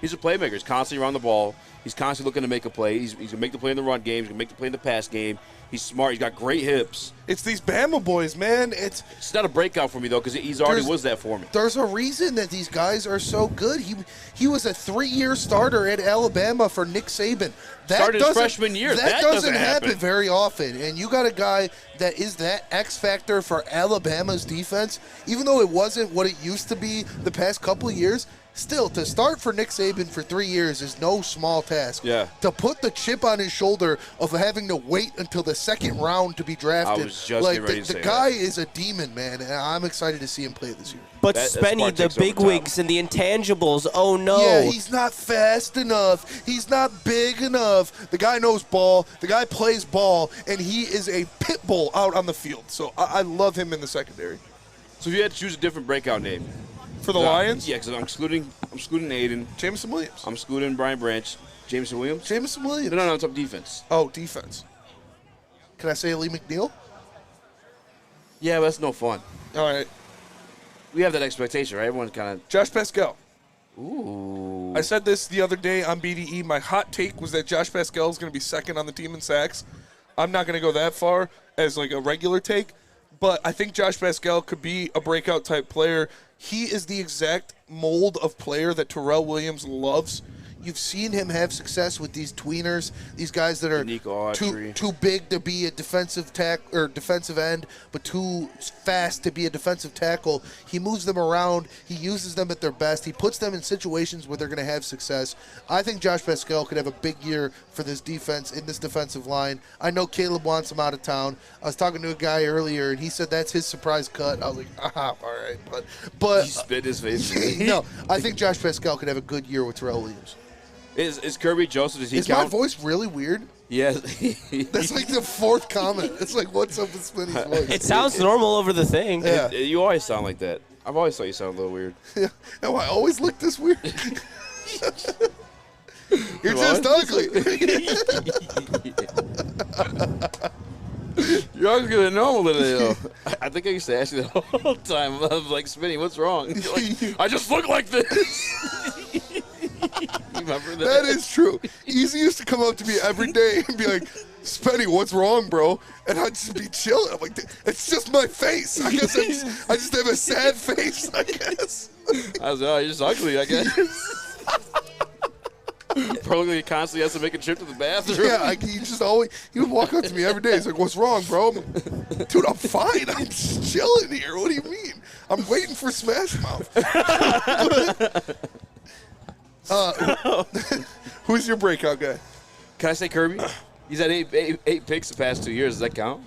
he's a playmaker. He's constantly around the ball. He's constantly looking to make a play. He's going to make the play in the run game. He's going to make the play in the pass game. He's smart. He's got great hips. It's these Bama boys, man. It's not a breakout for me, though, because he's already was that for me. There's a reason that these guys are so good. He was a 3-year starter at Alabama for Nick Saban. Started his freshman year. That doesn't happen very often. And you got a guy that is that X factor for Alabama's defense, even though it wasn't what it used to be the past couple of years. Still, to start for Nick Saban for 3 years is no small task. Yeah. To put the chip on his shoulder of having to wait until the second round to be drafted. I was just getting ready to say the guy is a demon, man, and I'm excited to see him play this year. But Spenny, the bigwigs and the intangibles, oh no. Yeah, he's not fast enough. He's not big enough. The guy knows ball. The guy plays ball, and he is a pit bull out on the field. So I love him in the secondary. So if you had to choose a different breakout name. For the Lions? Yeah, because I'm excluding Aiden. Jameson Williams. I'm excluding Brian Branch. Jameson Williams? Jameson Williams. No, it's up defense. Oh, defense. Can I say Lee McNeil? Yeah, but that's no fun. All right. We have that expectation, right? Everyone's kind of... Josh Pascal. Ooh. I said this the other day on BDE. My hot take was that Josh Pascal is going to be second on the team in sacks. I'm not going to go that far as like a regular take, but I think Josh Pascal could be a breakout type player. He is the exact mold of player that Terrell Williams loves. You've seen him have success with these tweeners, these guys that are too big to be a defensive end, but too fast to be a defensive tackle. He moves them around. He uses them at their best. He puts them in situations where they're going to have success. I think Josh Pascal could have a big year for this defense in this defensive line. I know Caleb wants him out of town. I was talking to a guy earlier, and he said that's his surprise cut. I was like, all right, but he spit his face. No, I think Josh Pascal could have a good year with Terrell Williams. Is Kirby Joseph, does he Is count? my voice really weird? Yes. That's like the 4th comment. It's like, what's up with Smitty's voice? It sounds normal over the thing. Yeah. You always sound like that. I've always thought you sound a little weird. Yeah. No, I always look this weird. You're just ugly. You're always good and normal today, though. I think I used to ask you that all the time. I was like, Smitty, what's wrong? You're like, I just look like this. Remember that? That is true. Eazy used to come up to me every day and be like, Spenny, what's wrong, bro? And I'd just be chilling. I'm like, it's just my face. I guess I just have a sad face, I guess. I was like, oh, you're just ugly, I guess. Probably constantly has to make a trip to the bathroom. Yeah, he would walk up to me every day. He's like, what's wrong, bro? I'm like, dude, I'm fine. I'm just chilling here. What do you mean? I'm waiting for Smash Mouth. Who's your breakout guy? Can I say Kirby? He's had eight picks the past 2 years. Does that count?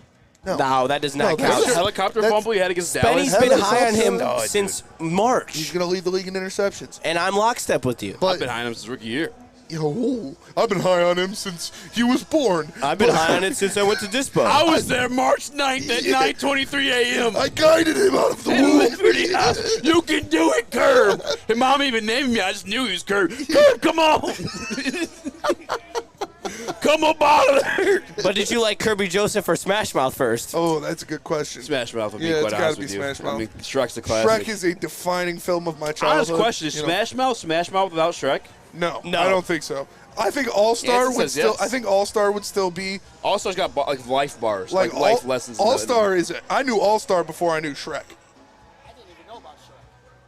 No, that does not count. Helicopter fumble he had against Dallas. Spenny's been high on him since March. He's going to lead the league in interceptions. And I'm lockstep with you. I've been high on him since rookie year. Yo, I've been high on him since he was born. I've been high on it since I went to Dispo. I was there March 9th at 9:23 a.m. I guided him out of the womb. You can do it, Curb. And Mom even named me. I just knew he was Curb. Curb, come on. Come up out of there. But did you like Kirby Joseph or Smash Mouth first? Oh, that's a good question. Smash Mouth would be it's quite gotta honest be with you. Smash Mouth. I mean, Shrek's the classic. Shrek is a defining film of my childhood. Honest question, is Smash Mouth without Shrek? No, I don't think so. I think All-Star would still. Yes. I think All-Star would still be. All-Star's got like life bars, like life lessons. All-Star is. I knew All-Star before I knew Shrek. I didn't even know about Shrek.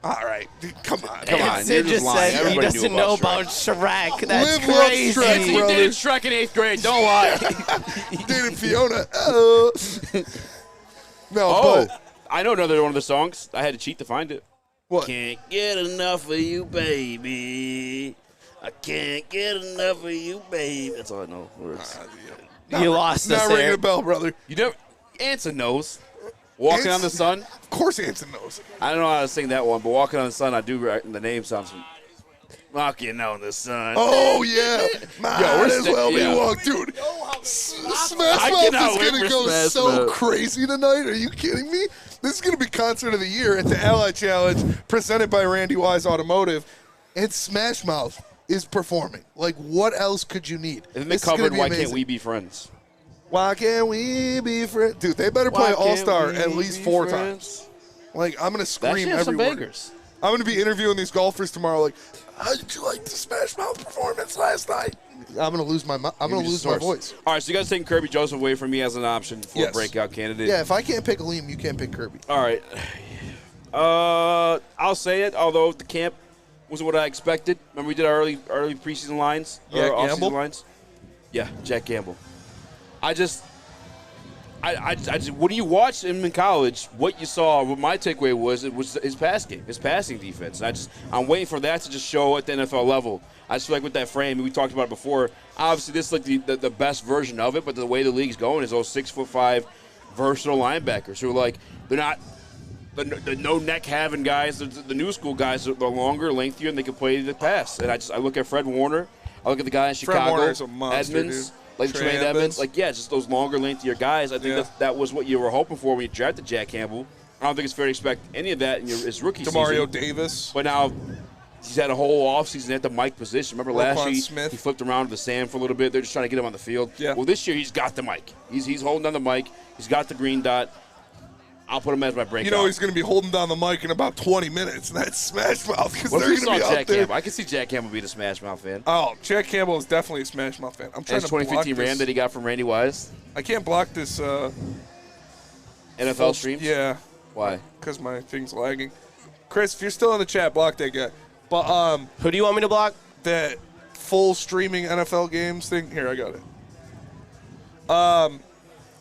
All right, come on. Sid just said he doesn't know about Shrek. That's Live crazy. Shrek, You did Shrek in 8th grade. Don't lie. You dated Fiona. But I know another one of the songs. I had to cheat to find it. What? Can't get enough of you, baby. I can't get enough of you, baby. That's all I know. You lost us Not there. ringing a bell, brother. You never. Anson knows. Walking on the Sun. Of course Anson knows. I don't know how to sing that one, but Walking on the Sun, I do. The name sounds. Walking on the Sun. Oh, yeah. Might as well be walk. Dude, Smash Mouth is going to go so crazy tonight. Are you kidding me? This is going to be Concert of the Year at the Ally Challenge presented by Randy Wise Automotive. And Smash Mouth is performing. Like, what else could you need? Isn't they covered Why Can't We Be Friends? Why can't we be friends? Dude, they better play All-Star at least 4 times. Like, I'm going to scream every word. I'm going to be interviewing these golfers tomorrow. Like, how did you like the Smash Mouth performance last night? I'm going to lose my voice. All right, so you guys taking Kirby Joseph away from me as an option for a breakout candidate? Yeah, if I can't pick Liam, you can't pick Kirby. All right. I'll say it, although the camp wasn't what I expected. Remember we did our early preseason lines? Yeah, off-season lines? Yeah, Jack Campbell. I just when you watch him in college, what you saw, what my takeaway was, it was his pass game, his passing defense. And I'm waiting for that to just show at the NFL level. I just feel like with that frame, we talked about it before. Obviously, this is like the best version of it, but the way the league's going is those 6'5" versatile linebackers who are like they're not the no neck having guys. The new school guys are longer, lengthier, and they can play the pass. And I look at Fred Warner. I look at the guy in Chicago, Fred Warner's a monster, Edmonds. dude. Like Tremaine Edmonds, just those longer, lengthier guys. I think that was what you were hoping for when you drafted Jack Campbell. I don't think it's fair to expect any of that in his rookie season. DeMario Davis. But now he's had a whole offseason at the Mike position. Remember last year Smith. he flipped around to the sand for a little bit. They're just trying to get him on the field. Yeah. Well, this year he's got the mic. He's holding down the mic. He's got the green dot. I'll put him as my breakout. You know he's going to be holding down the mic in about 20 minutes, and that's Smash Mouth because What they're if we going to saw be Jack out there. Campbell? I can see Jack Campbell being a Smash Mouth fan. Oh, Jack Campbell is definitely a Smash Mouth fan. I'm trying His to block 2015 this. Ram that he got from Randy Wise. I can't block this. NFL streams? Yeah. Why? Because my thing's lagging. Chris, if you're still in the chat, block that guy. But who do you want me to block? That full streaming NFL games thing. Here, I got it.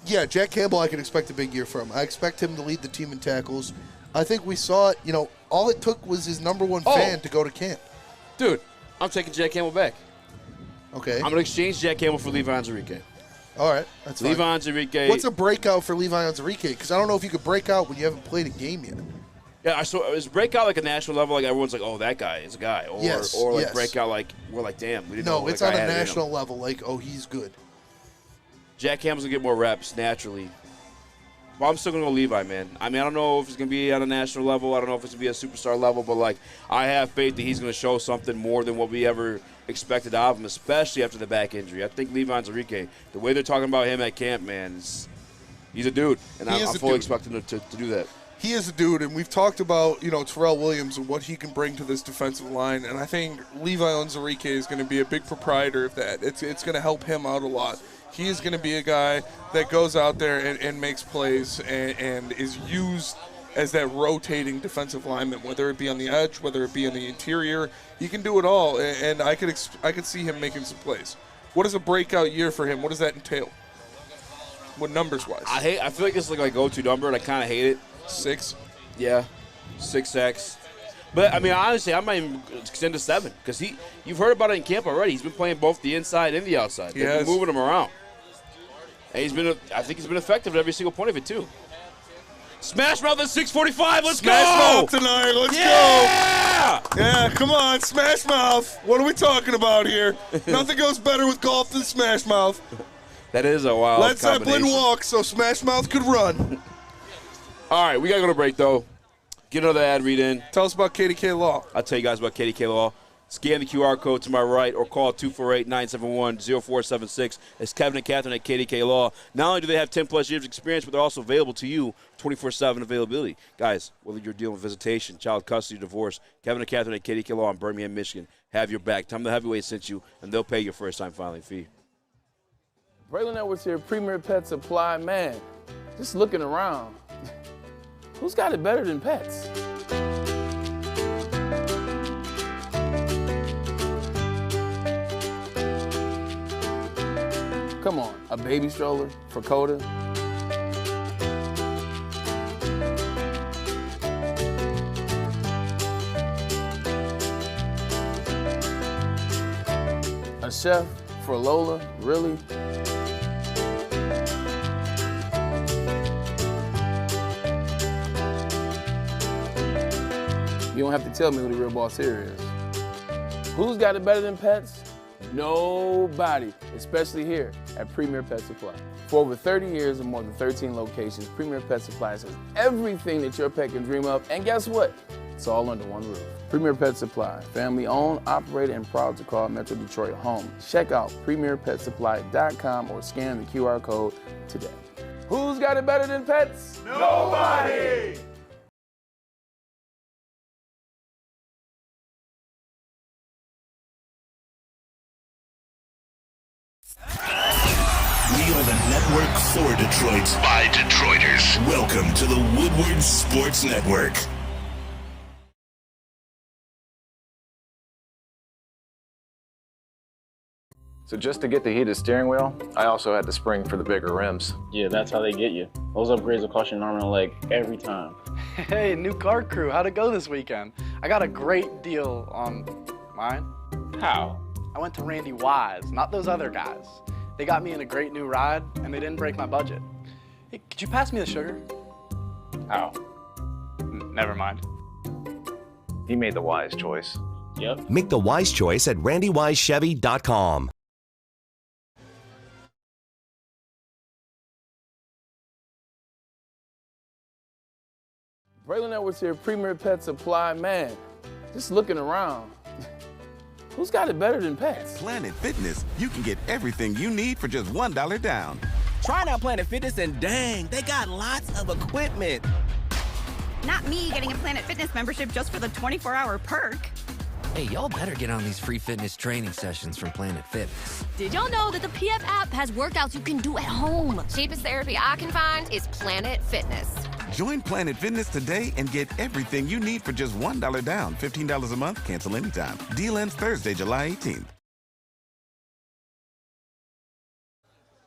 Yeah, Jack Campbell, I can expect a big year from. I expect him to lead the team in tackles. I think we saw it. You know, all it took was his #1 fan to go to camp. Dude, I'm taking Jack Campbell back. Okay. I'm going to exchange Jack Campbell for Levi Onwuzurike. All right, that's fine. Levi Onwuzurike. What's a breakout for Levi Onwuzurike? Because I don't know if you could break out when you haven't played a game yet. Yeah, so is breakout like a national level? Like everyone's like, oh, that guy is a guy, or like breakout like we're like, damn, we didn't know. No, it's on a national level. Like, oh, he's good. Jack Campbell's gonna get more reps naturally. Well, I'm still gonna go Levi, man. I mean, I don't know if it's gonna be at a national level. I don't know if it's gonna be a superstar level, but like, I have faith that he's gonna show something more than what we ever expected of him, especially after the back injury. I think Levi Onwuzurike, the way they're talking about him at camp, man, he's a dude, and I'm fully expecting him to do that. He is a dude, and we've talked about, Terrell Williams and what he can bring to this defensive line, and I think Levi Onwuzurike is going to be a big proprietor of that. It's going to help him out a lot. He is going to be a guy that goes out there and makes plays and is used as that rotating defensive lineman, whether it be on the edge, whether it be in the interior. He can do it all, and I could see him making some plays. What is a breakout year for him? What does that entail? What numbers-wise? I feel like this is like my go-to number, and I kind of hate it. 6? Yeah, 6 sacks. But, I mean, honestly, I might even extend to 7 because you've heard about it in camp already. He's been playing both the inside and the outside. They've been moving him around. And I think he's been effective at every single point of it, too. Smash Mouth at 645. Let's go! Smash Mouth tonight. Let's go. Yeah, come on. Smash Mouth. What are we talking about here? Nothing goes better with golf than Smash Mouth. That is a wild Led Zeppelin walk so Smash Mouth could run. All right, we got to go to break, though. Get another ad read in. Tell us about KDK Law. I'll tell you guys about KDK Law. Scan the QR code to my right or call 248-971-0476. It's Kevin and Catherine at KDK Law. Not only do they have 10-plus years of experience, but they're also available to you, 24/7 availability. Guys, whether you're dealing with visitation, child custody, divorce, Kevin and Catherine at KDK Law in Birmingham, Michigan have your back. Tell them the Heavyweight sent you, and they'll pay your first-time filing fee. Braylon Edwards here, Premier Pet Supply. Man, just looking around. Who's got it better than pets? Come on, a baby stroller for Coda? A chef for Lola? Really? You don't have to tell me who the real boss here is. Who's got it better than pets? Nobody, especially here at Premier Pet Supply. For over 30 years and more than 13 locations, Premier Pet Supply has everything that your pet can dream of, and guess what? It's all under one roof. Premier Pet Supply, family owned, operated, and proud to call Metro Detroit home. Check out premierpetsupply.com or scan the QR code today. Who's got it better than pets? Nobody! We are the network for Detroit by Detroiters. Welcome to the Woodward Sports Network. So just to get the heated steering wheel, I also had the spring for the bigger rims. Yeah, that's how they get you. Those upgrades will cost you an arm and a leg every time. Hey, new car crew, how'd it go this weekend? I got a great deal on mine. How? I went to Randy Wise, not those other guys. They got me in a great new ride, and they didn't break my budget. Hey, could you pass me the sugar? How? Never mind. He made the wise choice. Yep. Make the wise choice at randywisechevy.com. Braylon Edwards here, Premier Pet Supply. Man, just looking around. Who's got it better than pets? Planet Fitness. You can get everything you need for just $1 down. Try out Planet Fitness and dang, they got lots of equipment. Not me getting a Planet Fitness membership just for the 24-hour perk. Hey, y'all better get on these free fitness training sessions from Planet Fitness. Did y'all know that the PF app has workouts you can do at home? Cheapest therapy I can find is Planet Fitness. Join Planet Fitness today and get everything you need for just $1 down. $15 a month, cancel anytime. Deal ends Thursday, July 18th.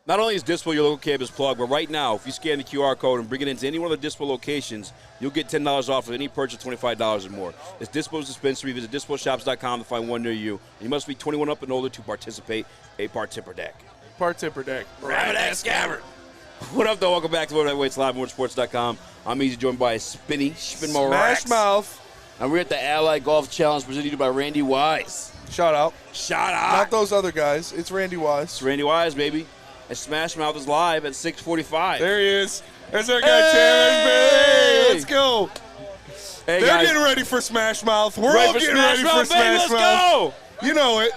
Not only is Dispo your local campus plug, but right now, if you scan the QR code and bring it into any one of the Dispo locations, you'll get $10 off of any purchase $25 or more. It's Dispo's dispensary. Visit disposhops.com to find one near you. And you must be 21 up and older to participate. A Partipper Deck. Partipper Deck. Rabbit ass scabbard. What up, though? Welcome back to World Heavyweights Live on Sports.com. I'm Eazy, joined by Spinny, Spin My Smash Mouth. And we're at the Ally Golf Challenge presented to you by Randy Wise. Shout out. Shout out. Not those other guys. It's Randy Wise. It's Randy Wise, baby. And Smash Mouth is live at 6:45. There he is. There's our guy, Challenge, baby. Let's go. Hey, They're guys. getting ready for Smash Mouth. We're Ready all for getting Smash ready Mouth, for baby. Smash Let's Mouth. go. You know it.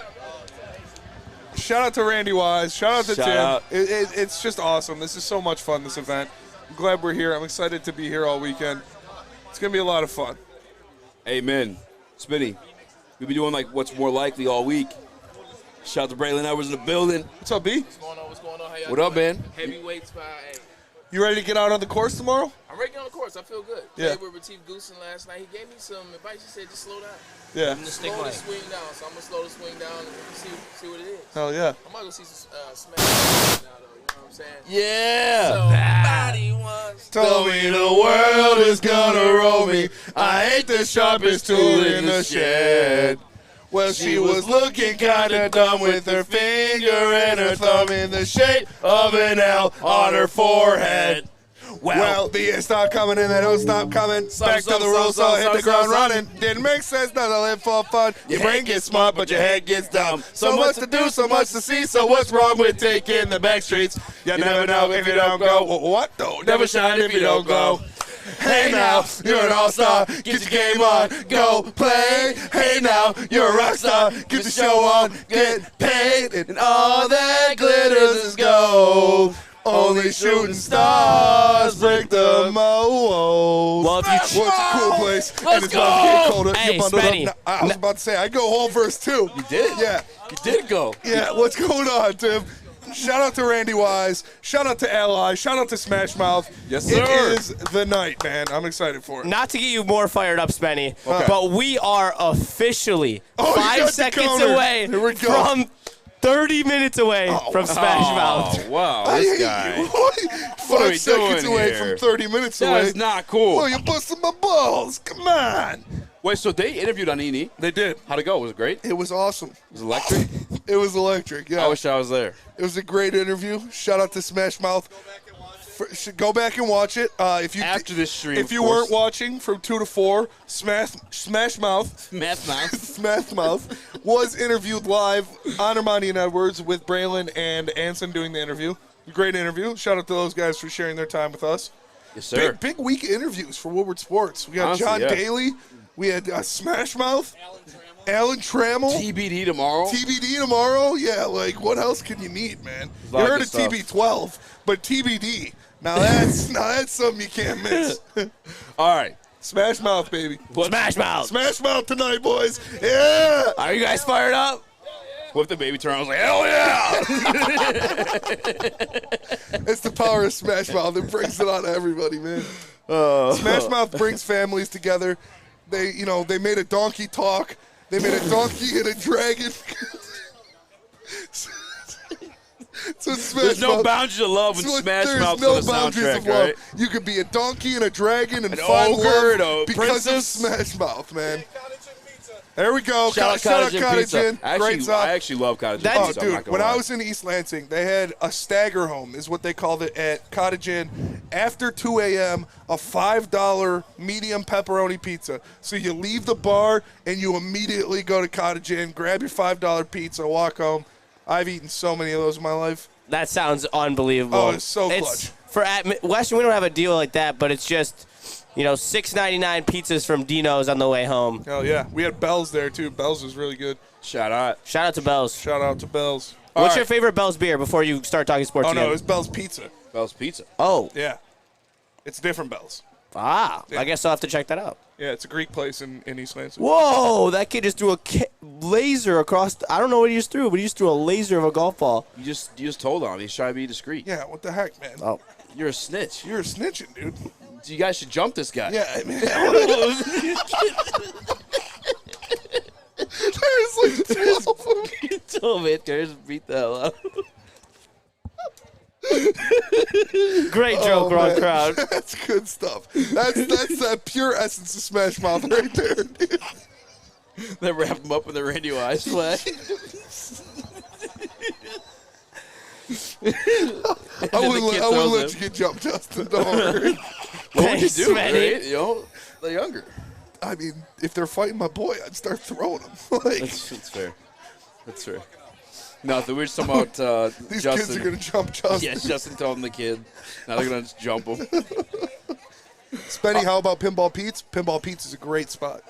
Shout out to Randy Wise. Shout out to Shout Tim. out. It's just awesome. This is so much fun, this event. I'm glad we're here. I'm excited to be here all weekend. It's going to be a lot of fun. Amen. Spinny, we've been doing like what's more likely all week. Shout out to Braylon Edwards in the building. What's up, B? What's going on? What's going on? How y'all What up, doing? man? Heavyweights by hey. You ready to get out on the course tomorrow? I'm ready to get on the course. I feel good. Yeah. Played with Retief Goosen last night. He gave me some advice. He said, just slow down. Yeah. Slow the swing down. So I'm going to slow the swing down and see what it is. Hell yeah. I might go see some Smash now, though. You know what I'm saying? Yeah. Somebody once Told me the world is gonna roll me. I ain't the sharpest tool in the shed. Well, she was looking kinda dumb with her finger and her thumb in the shape of an L on her forehead. Well, the years start coming and they don't stop coming. Back to the rules, so hit the ground running. Didn't make sense, now to live for fun. Your brain gets smart, but your head gets dumb. So much to do, so much to see. So what's wrong with taking the back streets? You never know if you don't go. What though? Never shine if you don't go. Hey now, you're an all-star, get your game on, go play. Hey now, you're a rock star, get the show on, get paid, and all that glitters is gold. Only shooting stars break the mold. Well, if you What's a cool place? Let's and it's about to get go! colder. Hey, You bundled up. Spenny. Now, I was about to say, I go whole verse too. You did? Yeah. You did go. Yeah, what's going on, Tim? Shout out to Randy Wise. Shout out to Ally. Shout out to Smash Mouth. Yes, sir. It is the night, man. I'm excited for it. Not to get you more fired up, Spenny, Okay. but we are officially Oh, you 5 got the seconds counter. away Here we go. from 30 minutes away from Smash Mouth. Oh, wow. This guy. What What are 5 we seconds doing away here? from 30 minutes That away. is not cool. Well, you're busting my balls. Come on. Wait, so they interviewed on E&E? They did. How'd it go? Was it great? It was awesome. Was it electric? It was electric, yeah. I wish I was there. It was a great interview. Shout out to Smash Mouth. Should go back and watch it. After this stream, if you weren't watching from 2 to 4, Smash Mouth was interviewed live on Ermanni and Edwards with Braylon and Anson doing the interview. Great interview. Shout out to those guys for sharing their time with us. Yes, sir. Big week of interviews for Woodward Sports. We got John Daly. We had Smash Mouth. Alan Trammell. TBD tomorrow. Yeah, like what else can you need, man? You heard of TB12, but TBD. Now that's something you can't miss. All right. Smash Mouth, baby. Smash Mouth. Smash Mouth tonight, boys. Yeah. Are you guys fired up? What if the baby turned around? I was like, hell yeah. It's the power of Smash Mouth. It brings it on to everybody, man. Smash Mouth brings families together. They made a donkey talk. They made a donkey and a dragon. So there's no boundaries of love when Smash Mouth's on the soundtrack, right? You could be a donkey and a dragon and an find ogre love because of Smash Mouth, man. There we go. Shout out Cottage Inn. Great stuff. I actually love Cottage Inn. Oh, dude, when I was in East Lansing, they had a stagger home, is what they called it at Cottage Inn. After 2 a.m., a $5 medium pepperoni pizza. So you leave the bar and you immediately go to Cottage Inn, grab your $5 pizza, walk home. I've eaten so many of those in my life. That sounds unbelievable. Oh, it's so clutch. At Western, we don't have a deal like that, but it's just, $6.99 pizzas from Dino's on the way home. Hell yeah. We had Bell's there, too. Bell's was really good. Shout out to Bell's. Shout out to Bell's. What's your favorite Bell's beer before you start talking sports again? No, it's Bell's Pizza. Bell's Pizza. Oh. Yeah. It's different Bell's. Yeah. I guess I'll have to check that out. Yeah, it's a Greek place in East Lansing. Whoa, that kid just threw a laser across. I don't know what he just threw, but he just threw a laser of a golf ball. You just told on him. He's trying to be discreet. Yeah, what the heck, man? Oh. You're a snitch. You're a snitching, dude. You guys should jump this guy. Yeah, man. There's like 12 of them. You told me to beat the hell out. Great joke, wrong crowd. That's good stuff. That's that pure essence of Smash Mouth right there, dude. They wrap him up in the Randy Wise flag. I wouldn't let you get jumped, Justin. Don't worry. What would you do, right? They're younger. I mean, if they're fighting my boy, I'd start throwing them. That's fair. That's fair. Nothing. We're just talking about These Justin. kids are going to jump Justin. Yes, Justin told him the kid. Now they're going to jump him. Spenny, how about Pinball Pete's? Pinball Pete's is a great spot.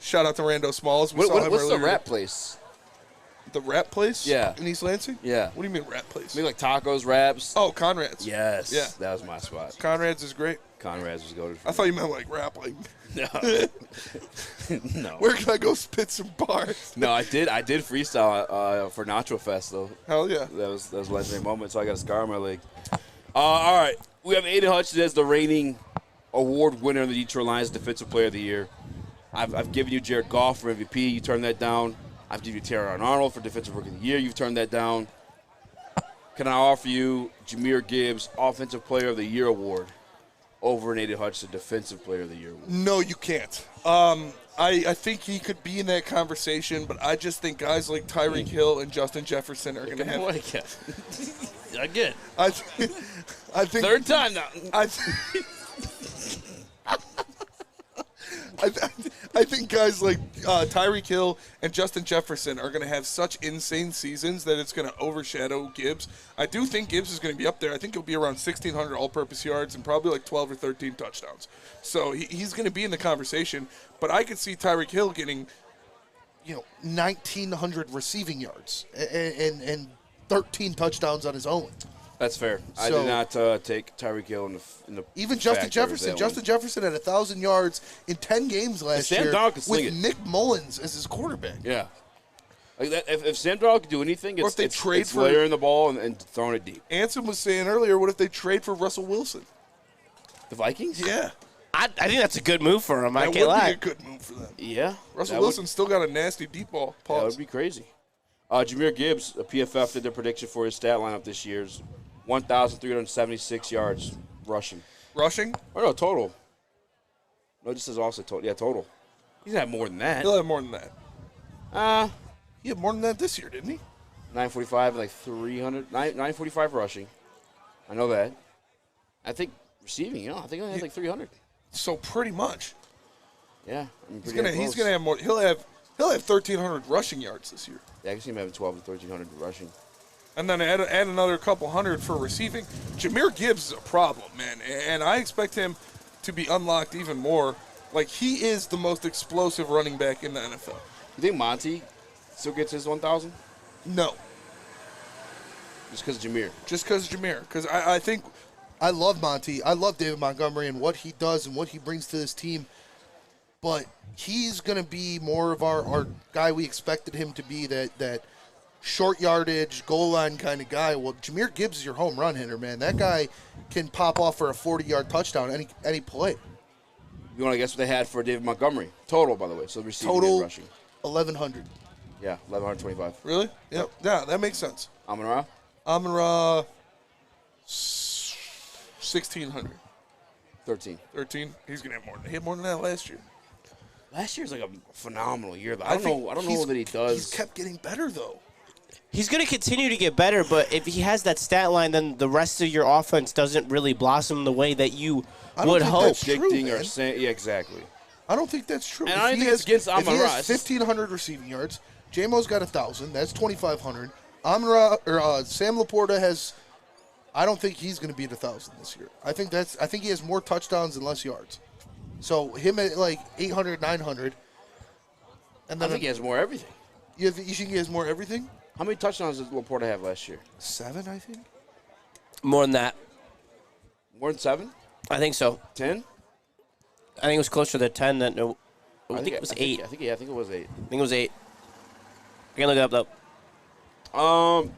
Shout out to Rando Smalls. What's the rat place? The rat place? Yeah. In East Lansing? Yeah. What do you mean rat place? Maybe like tacos, wraps. Oh, Conrad's. Yes. Yeah. That was my spot. Conrad's is great. Conrad's was goated. I thought you meant like rap, like. No. No. Where can I go spit some bars? No, I did freestyle for Nacho Fest though. Hell yeah. That was a legendary moment. So I got a scar on my leg. All right, we have Aiden Hutchinson as the reigning award winner of the Detroit Lions Defensive Player of the Year. I've given you Jared Goff for MVP. You turned that down. I've given you Terron Arnold for Defensive Rookie of the Year. You've turned that down. Can I offer you Jahmyr Gibbs Offensive Player of the Year award over an Aiden Hutchinson Defensive Player of the Year award? No, you can't. I think he could be in that conversation, but I just think guys like Tyreek Hill and Justin Jefferson are going to have. Again. I think. Third time now. I think guys like Tyreek Hill and Justin Jefferson are going to have such insane seasons that it's going to overshadow Gibbs. I do think Gibbs is going to be up there. I think he'll be around 1,600 all-purpose yards and probably like 12 or 13 touchdowns. So he's going to be in the conversation. But I could see Tyreek Hill getting, 1,900 receiving yards and 13 touchdowns on his own. That's fair. I did not take Tyreek Hill in the even Justin Jefferson. Justin Jefferson had 1,000 yards in 10 games last year with Nick Mullins as his quarterback. Yeah. Like that, if Sam Darnold could do anything, it's for layering the ball and throwing it deep. Anson was saying earlier, what if they trade for Russell Wilson? The Vikings? Yeah. I think that's a good move for him. That I can't lie. would be a good move for them. Yeah. Russell Wilson's still got a nasty deep ball. That would be crazy. Jahmyr Gibbs, a PFF, did their prediction for his stat lineup this year's 1,376 yards rushing. Rushing? Oh, no, total. No, this is also total. Yeah, total. He's had more than that. He'll have more than that. He had more than that this year, didn't he? 945, like 945 rushing. I know that. I think receiving, I think he only had like 300. So pretty much. Yeah, I mean, he's gonna have more. He'll have 1,300 rushing yards this year. Yeah, I can see him having 12 and 1,300 rushing. And then add another couple hundred for receiving. Jahmyr Gibbs is a problem, man, and I expect him to be unlocked even more. Like, he is the most explosive running back in the NFL. You think Monty still gets his 1,000? No. Just because of Jahmyr? Just because of Jahmyr. Because I think I love Monty. I love David Montgomery and what he does and what he brings to this team. But he's going to be more of our guy we expected him to be, that short yardage, goal line kind of guy. Well, Jahmyr Gibbs is your home run hitter, man. That guy can pop off for a 40-yard touchdown any play. You want to guess what they had for David Montgomery? Total, by the way. So receiving Total, and rushing. 1,100. Yeah, 1,125. Really? Yep. Yeah, that makes sense. Amon-Ra? Amon-Ra, 1,600. 13. He's going to have more. He had more than that last year. Last year's like a phenomenal year. I don't know that he does. He's kept getting better, though. He's going to continue to get better, but if he has that stat line, then the rest of your offense doesn't really blossom the way that you would hope. Yeah, exactly. I don't think that's true. And I don't think it's against Amon-Ra. If he has 1,500 receiving yards, J-Mo's got 1,000. That's 2,500. Amon-Ra or Sam Laporta has. I don't think he's going to be at 1,000 this year. I think he has more touchdowns and less yards. So him at like 800, 900. And then I think he has more everything. You think he has more everything? How many touchdowns did Laporta have last year? 7, I think. More than that. More than 7? I think so. 10? I think it was closer to 10 than no. I think it was 8. I think it was 8. I think it was 8. I can look it up though.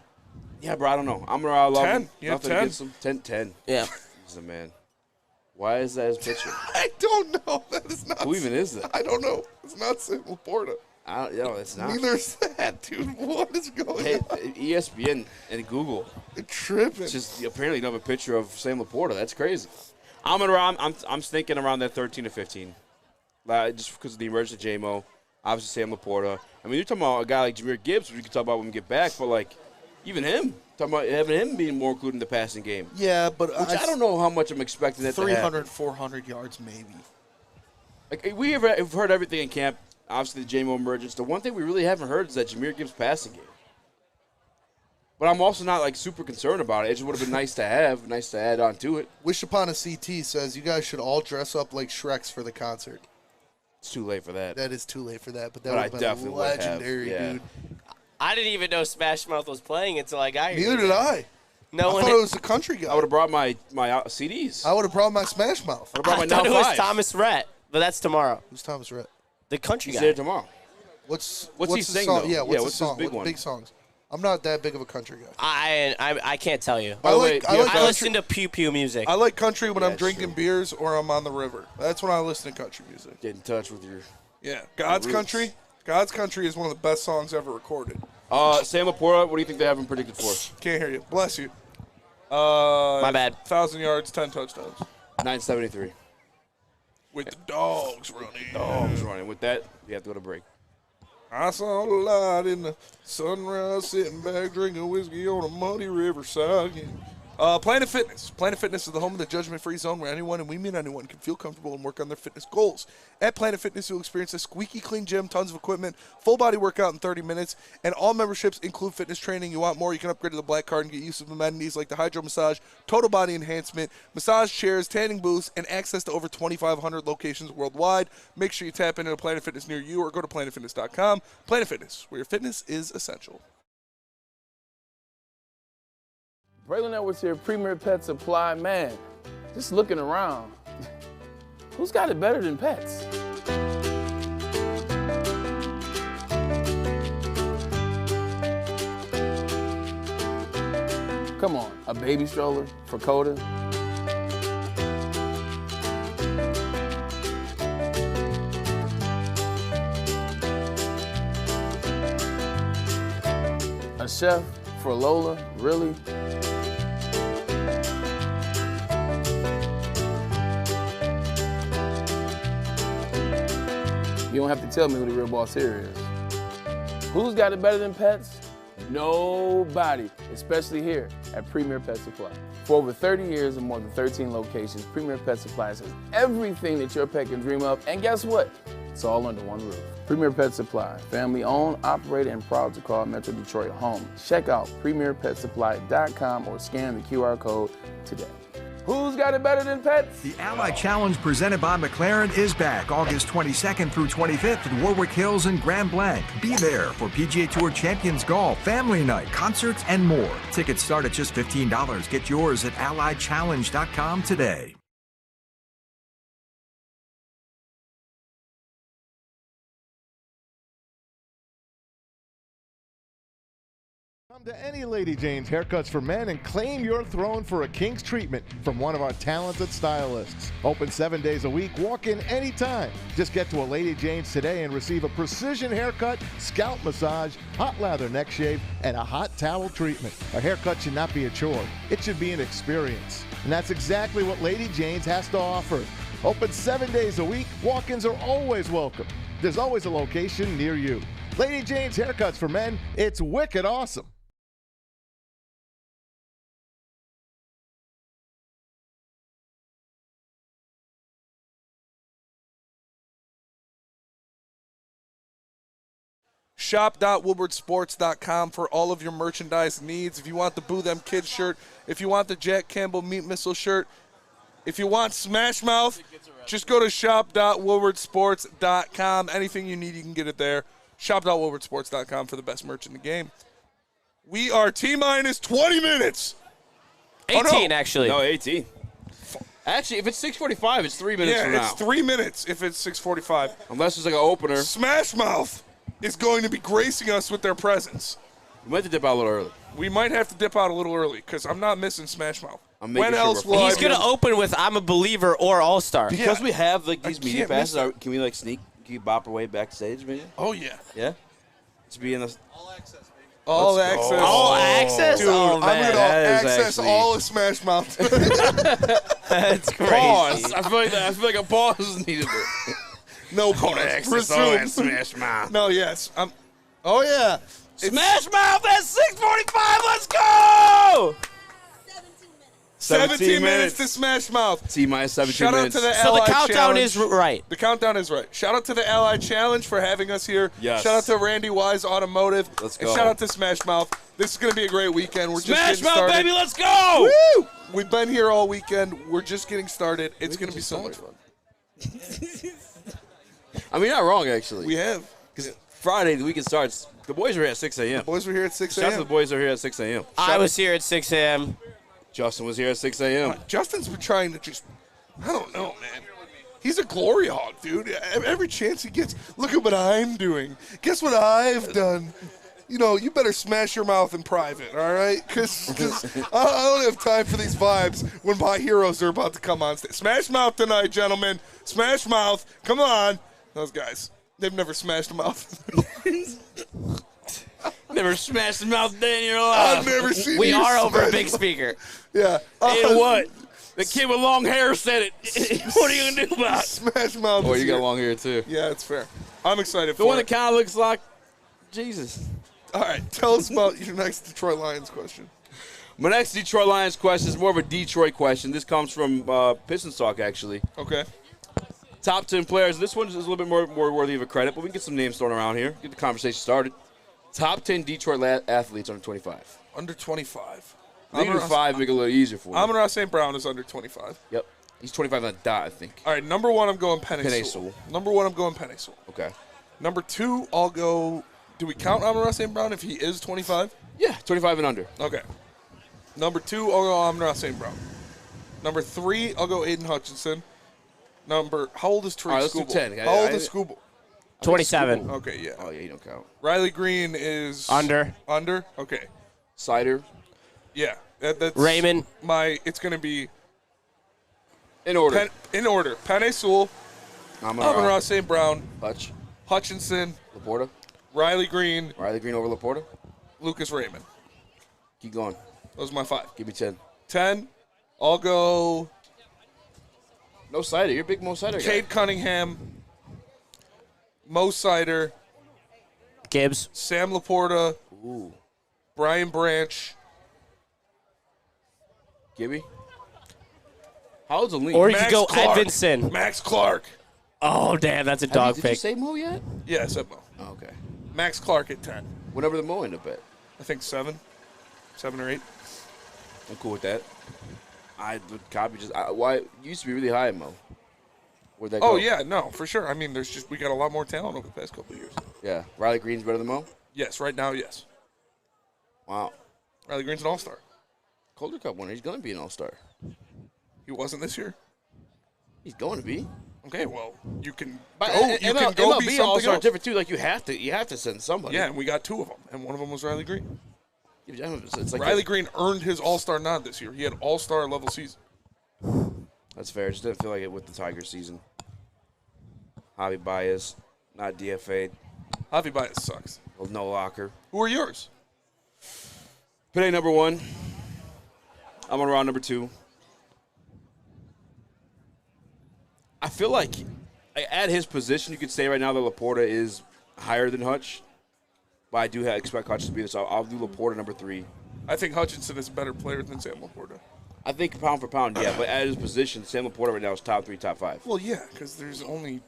Yeah, bro, I don't know. Amon-Ra, I love 10. him. You have Nothing 10? against him. 10. Yeah. He's a man. Why is that his picture? I don't know. That is not. Who even is that? I don't know. It's not Sam Laporta. It's not. Neither is that, dude. What is going on? ESPN and Google. They're tripping. It's just apparently don't have a picture of Sam Laporta. That's crazy. I'm thinking around that 13 to 15. Just because of the emergence of J-Mo. Obviously, Sam Laporta. I mean, you're talking about a guy like Jahmyr Gibbs, which we can talk about when we get back, but, like, even him. Talking about having him being more included in the passing game. Yeah, but I don't know how much I'm expecting that 300, 400 yards maybe. Like, we've heard everything in camp. Obviously, the J-Mo emergence. The one thing we really haven't heard is that Jahmyr Gibbs passing game. But I'm also not, like, super concerned about it. It just would have been nice to have, nice to add on to it. Wish Upon a CT says you guys should all dress up like Shreks for the concert. It's too late for that. That is too late for that, but that would have been legendary, dude. I didn't even know Smash Mouth was playing until I got here. Neither did I. No I one thought it was the country guy. I would have brought my CDs. I would have brought my Smash Mouth. I would have brought my I thought Now it was 5. Thomas Rhett, but that's tomorrow. Who's Thomas Rhett? The country He's guy. there tomorrow. What's he the sing, song? though? Yeah, what's the what's song? his big What one? big songs? I'm not that big of a country guy. I can't tell you. By the way, I listen to pew pew music. I like country when Yeah, I'm drinking beers or I'm on the river. That's when I listen to country music. Get in touch with your God's roots. Country. God's Country is one of the best songs ever recorded. Sam Laporta, what do you think they have him predicted for? Can't hear you. Bless you. My bad. 1,000 yards, 10 touchdowns. 973. With the dogs running. With that, you have to go to break. I saw the light in the sunrise, sitting back drinking whiskey on a muddy riverside. Planet Fitness. Planet Fitness is the home of the judgment-free zone where anyone, and we mean anyone, can feel comfortable and work on their fitness goals. At Planet Fitness, you'll experience a squeaky clean gym, tons of equipment, full body workout in 30 minutes, and all memberships include fitness training. You want more, you can upgrade to the Black Card and get use of amenities like the hydro massage, total body enhancement, massage chairs, tanning booths, and access to over 2,500 locations worldwide. Make sure you tap into a Planet Fitness near you or go to planetfitness.com. Planet Fitness, where your fitness is essential. Braylon Edwards here, Premier Pet Supply. Man, just looking around, who's got it better than pets? Come on, a baby stroller for Coda? A chef for Lola, really? You don't have to tell me who the real boss here is. Who's got it better than pets? Nobody, especially here at Premier Pet Supply. For over 30 years and more than 13 locations, Premier Pet Supplies has everything that your pet can dream of. And guess what? It's all under one roof. Premier Pet Supply, family owned, operated, and proud to call Metro Detroit home. Check out premierpetsupply.com or scan the QR code today. Who's got it better than pets? The Ally Challenge presented by McLaren is back August 22nd through 25th at Warwick Hills and Grand Blanc. Be there for PGA Tour Champions Golf, Family Night, concerts, and more. Tickets start at just $15. Get yours at allychallenge.com today. Come to any Lady Jane's Haircuts for Men and claim your throne for a king's treatment from one of our talented stylists. Open 7 days a week, walk in anytime. Just get to a Lady Jane's today and receive a precision haircut, scalp massage, hot lather neck shave, and a hot towel treatment. A haircut should not be a chore. It should be an experience. And that's exactly what Lady Jane's has to offer. Open 7 days a week, walk-ins are always welcome. There's always a location near you. Lady Jane's Haircuts for Men, it's wicked awesome. Shop.woodwardsports.com for all of your merchandise needs. If you want the Boo Them Kids shirt, if you want the Jack Campbell Meat Missile shirt, if you want Smash Mouth, just go to shop.woodwardsports.com. Anything you need, you can get it there. Shop.woodwardsports.com for the best merch in the game. We are T-minus 20 minutes. 18, actually. No, 18. Actually, if it's 6:45, it's 3 minutes from now. Yeah, it's 3 minutes if it's 6:45. Unless it's like an opener. Smash Mouth is going to be gracing us with their presence. We might have to dip out a little early. We might have to dip out a little early because I'm not missing Smash Mouth. When else will He's going to open with I'm a Believer or All-Star. Because we have like these media passes, can we like sneak, can you bop our way backstage maybe? Oh, yeah. Yeah? To be in the... All access, baby. All access. All access? Dude, oh, I'm going to access actually... all of Smash Mouth. That's crazy. Pause. I feel like a pause is needed. No pause. Resume. Smash Mouth. No, yes. Oh, yeah. Smash Mouth at 6:45. Let's go! 17 minutes to Smash Mouth. T-minus 17 Shout minutes. out to the So Ally the countdown Challenge. is right. The countdown is right. Shout out to the Ally Challenge for having us here. Yes. Shout out to Randy Wise Automotive. Let's And go. shout out to Smash Mouth. This is going to be a great weekend. We're Smash just getting Mouth, started. baby, let's go! Woo! We've been here all weekend. We're just getting started. It's going to be so much fun. I mean, not wrong, actually. We have. Because Friday, the weekend starts. The boys are here at 6 a.m. Boys were here at 6 Shout out to the a.m. boys are here at 6 a.m. I was here at 6 a.m. Justin was here at 6 a.m. Justin's been trying to just, I don't know, man. He's a glory hog, dude. Every chance he gets, look at what I'm doing. Guess what I've done? You know, you better smash your mouth in private, all right? Because I don't have time for these vibes when my heroes are about to come on stage. Smash Mouth tonight, gentlemen. Smash Mouth. Come on. Those guys, they've never smashed a mouth. Never smashed a mouth day in your life. I've never seen We you are over a smash big mouth. speaker. Yeah. And what? The kid with long hair said it. What are you going to do about it? Smash Mouth. Oh, is you got here. long hair, too. Yeah, it's fair. I'm excited The for one it. that kind of looks like Jesus. All right, tell us about your next Detroit Lions question. My next Detroit Lions question is more of a Detroit question. This comes from Pistons Talk, actually. Okay. Top 10 players. This one is a little bit more worthy of a credit, but we can get some names thrown around here. Get the conversation started. Top 10 Detroit athletes under 25. Under 25. They can do 5, make it a little easier for you. Amon-Ra St. Brown is under 25. Yep. He's 25 on the dot, I think. All right, number one, I'm going Penny Penei Sewell. Sewell. Number one, I'm going Penei Sewell. Okay. Number two, I'll go. Do we count Amon-Ra St. Brown if he is 25? Yeah, 25 and under. Okay. Number two, I'll go Amon-Ra St. Brown. Number three, I'll go Aiden Hutchinson. How old is Tariq All right, let's do Skubal? 10. How old is Skubal? 27. Okay, yeah. Oh, yeah, you don't count. Riley Green is Under. Under? Okay. Cider. Yeah. That's Raymond. It's going to be in order. In order. Penei Sewell, Amon-Ra St. Brown, Hutchinson, Laporta, Riley Green over Laporta, Lucas Raymond. Keep going. Those are my 5. Give me 10. 10, I'll go No Cider. You're a big Mo Cider guy. Cade Cunningham, Mo Sider, Gibbs, Sam Laporta, Ooh. Brian Branch, Gibby? How old's Aleem? Or you Max could go Clark. Edvinson. Max Clark. Oh, damn, that's a dog Did pick. you say Mo yet? Yeah, I said Mo. Oh, okay. Max Clark at 10. Whatever the Mo end up at. I think 7 or 8. I'm cool with that. I would copy why it used to be really high, Mo. Where'd that go? Oh yeah, no, for sure. I mean, we got a lot more talent over the past couple of years. Yeah. Riley Green's better than Mo? Yes, right now, yes. Wow. Riley Green's an all-star. Calder Cup winner. He's going to be an all-star. He wasn't this year. He's going to be. Okay, well, you can But go. You can go be something all-star else. different too. Like you have to send somebody. Yeah, and we got 2 of them, and one of them was Riley Green. It's like Riley Green earned his all-star nod this year. He had all-star level season. That's fair. Just didn't feel like it with the Tiger season. Javi Baez, not DFA'd. Javi Baez sucks. Well, no locker. Who are yours? Pene number 1. I'm on round number 2. I feel like at his position, you could say right now that Laporta is higher than Hutch. But I do expect Hutch to be this. So I'll do Laporta number 3. I think Hutchinson is a better player than Sam Laporta. I think pound for pound, yeah. But at his position, Sam Laporta right now is top 3, top 5. Well, yeah, because there's only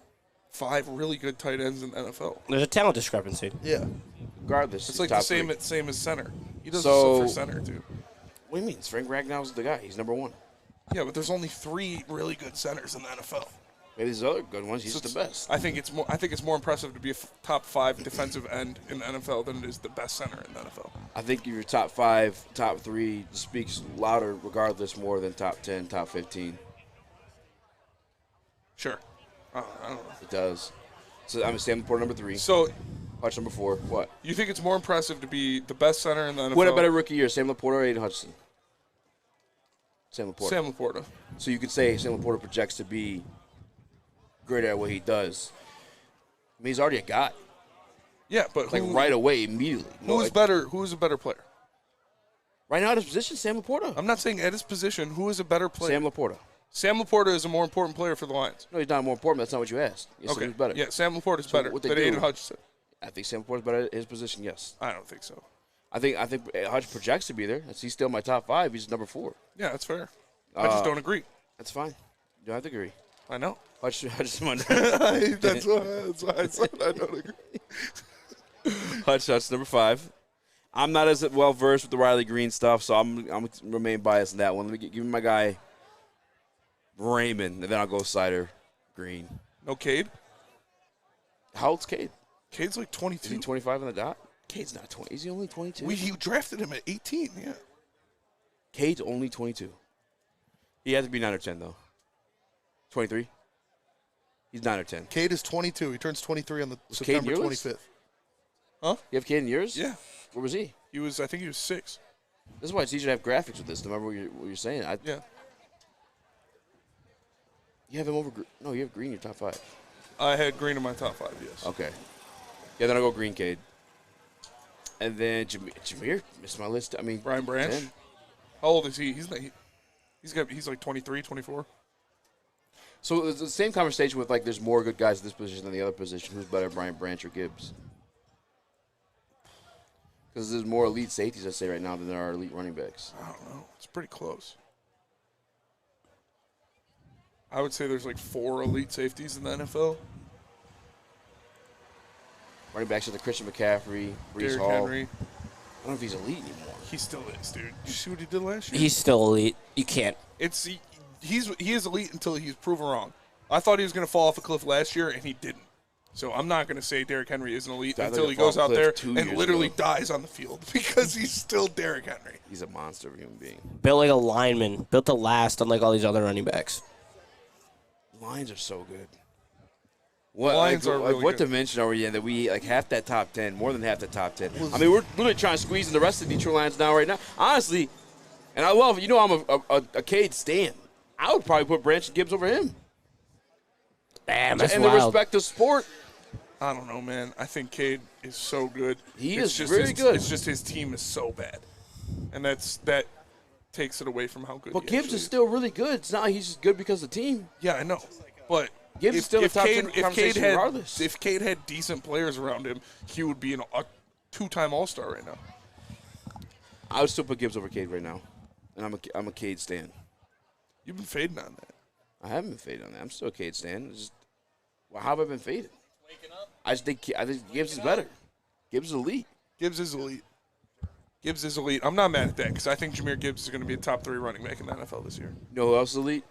5 really good tight ends in the NFL. There's a talent discrepancy. Yeah. Regardless, It's like top the 3. same as center. He does So- for center, too. What do you mean? Frank Ragnow's the guy. He's number 1. Yeah, but there's only 3 really good centers in the NFL. Maybe there's other good ones. He's So the best. I think it's more impressive to be a top 5 defensive end in the NFL than it is the best center in the NFL. I think your top 5, top 3 speaks louder, regardless, more than top 10, top 15. Sure. I don't know. It does. So I'm Sam Laporta number 3. So, Hutch number 4. What? you think it's more impressive to be the best center in the NFL? What a better rookie year, Sam Laporta or Aiden Hutchinson? Sam Laporta. Sam Laporta. So you could say Sam Laporta projects to be great at what he does. I mean, he's already a guy. Yeah, but like right away, immediately. Who's better? Who's a better player? Right now at his position, Sam Laporta. I'm not saying at his position. Who is a better player? Sam Laporta. Sam Laporta is a more important player for the Lions. No, he's not more important. That's not what you asked. You said Okay. who's better. Yeah, Sam Laporta is better what than they do- Aiden Hutchinson. I think Sam Laporta's better at his position. Yes. I don't think so. I think Hutch projects to be there. He's still my top 5. He's number 4. Yeah, that's fair. I just don't agree. That's fine. You don't have to agree. I know. Hutch that's why I said I don't agree. Hutch number 5. I'm not as well versed with the Riley Green stuff, so I'm remain biased in that one. Let me give me my guy Raymond, and then I'll go Sider Green. No Cade? How old's Cade? Cade's like 22. Is he 25 on the dot? Cade's not 20. Is he only 22? He drafted him at 18, yeah. Cade's only 22. He has to be 9 or 10, though. 23? He's 9 or 10. Cade is 22. He turns 23 on the Was September Cade yours? 25th. Huh? You have Cade in yours? Yeah. Where was he? I think he was 6. This is why it's easier to have graphics with this. To remember what you're saying. Yeah. You have him over. No, you have Green in your top 5. I had Green in my top 5, yes. Okay. Yeah, then I'll go Green Cade. And then Jameer missed my list. I mean, Brian Branch. 10. How old is he? He's like 23, 24. So it's the same conversation with, like, there's more good guys at this position than the other position. Who's better, Brian Branch or Gibbs? Because there's more elite safeties, I'd say, right now than there are elite running backs. I don't know. It's pretty close. I would say there's like 4 elite safeties in the NFL. Running backs are the Christian McCaffrey, Brees Derrick Hall. Henry. I don't know if he's elite anymore. He still is, dude. Did you see what he did last year? He's still elite. You can't. He is elite until he's proven wrong. I thought he was going to fall off a cliff last year, and he didn't. So I'm not going to say Derrick Henry isn't elite until he goes out there and literally dies on the field because he's still Derrick Henry. He's a monster of a human being. Built like a lineman. Built to last, unlike all these other running backs. Lions are so good. Lions are really what good. dimension are we in that we like half that top 10, more than half the top 10? I mean, we're literally trying to squeeze in the rest of the Detroit Lions now, right now. Honestly, and I love, I'm a Cade stan. I would probably put Branch and Gibbs over him. Damn, that's and wild. the respect of sport. I don't know, man. I think Cade is so good. He It's is just very good. It's just his team is so bad, and that takes it away from how good. But he Gibbs actually is still really good. It's not like he's just good because of the team. Yeah, I know. But Gibbs is still a top 10 conversation had, regardless. If Cade had decent players around him, he would be a 2-time All-Star right now. I would still put Gibbs over Cade right now. and I'm a Cade stan. You've been fading on that. I haven't been fading on that. I'm still a Cade stan. How have I been faded? I think Gibbs is better. Gibbs is elite. Gibbs is elite. Gibbs is elite. I'm not mad at that because I think Jahmyr Gibbs is going to be a top 3 running back in the NFL this year. You know who else is elite?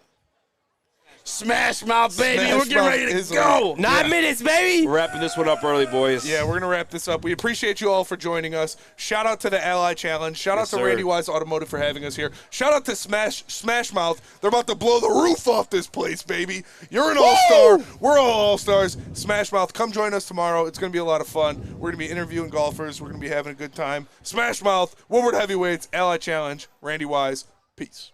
Smash Mouth, baby. Smash We're getting ready Mouth to go. elite. 9 minutes, baby. We're wrapping this one up early, boys. Yeah, we're going to wrap this up. We appreciate you all for joining us. Shout out to the Ally Challenge. Shout out to sir. Randy Wise Automotive for having us here. Shout out to Smash Mouth. They're about to blow the roof off this place, baby. You're an all-star. We're all all-stars. Smash Mouth, come join us tomorrow. It's going to be a lot of fun. We're going to be interviewing golfers. We're going to be having a good time. Smash Mouth, Woodward Heavyweights, Ally Challenge, Randy Wise. Peace.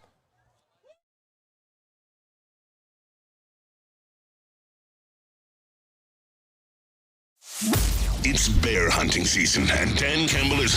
It's bear hunting season, and Dan Campbell is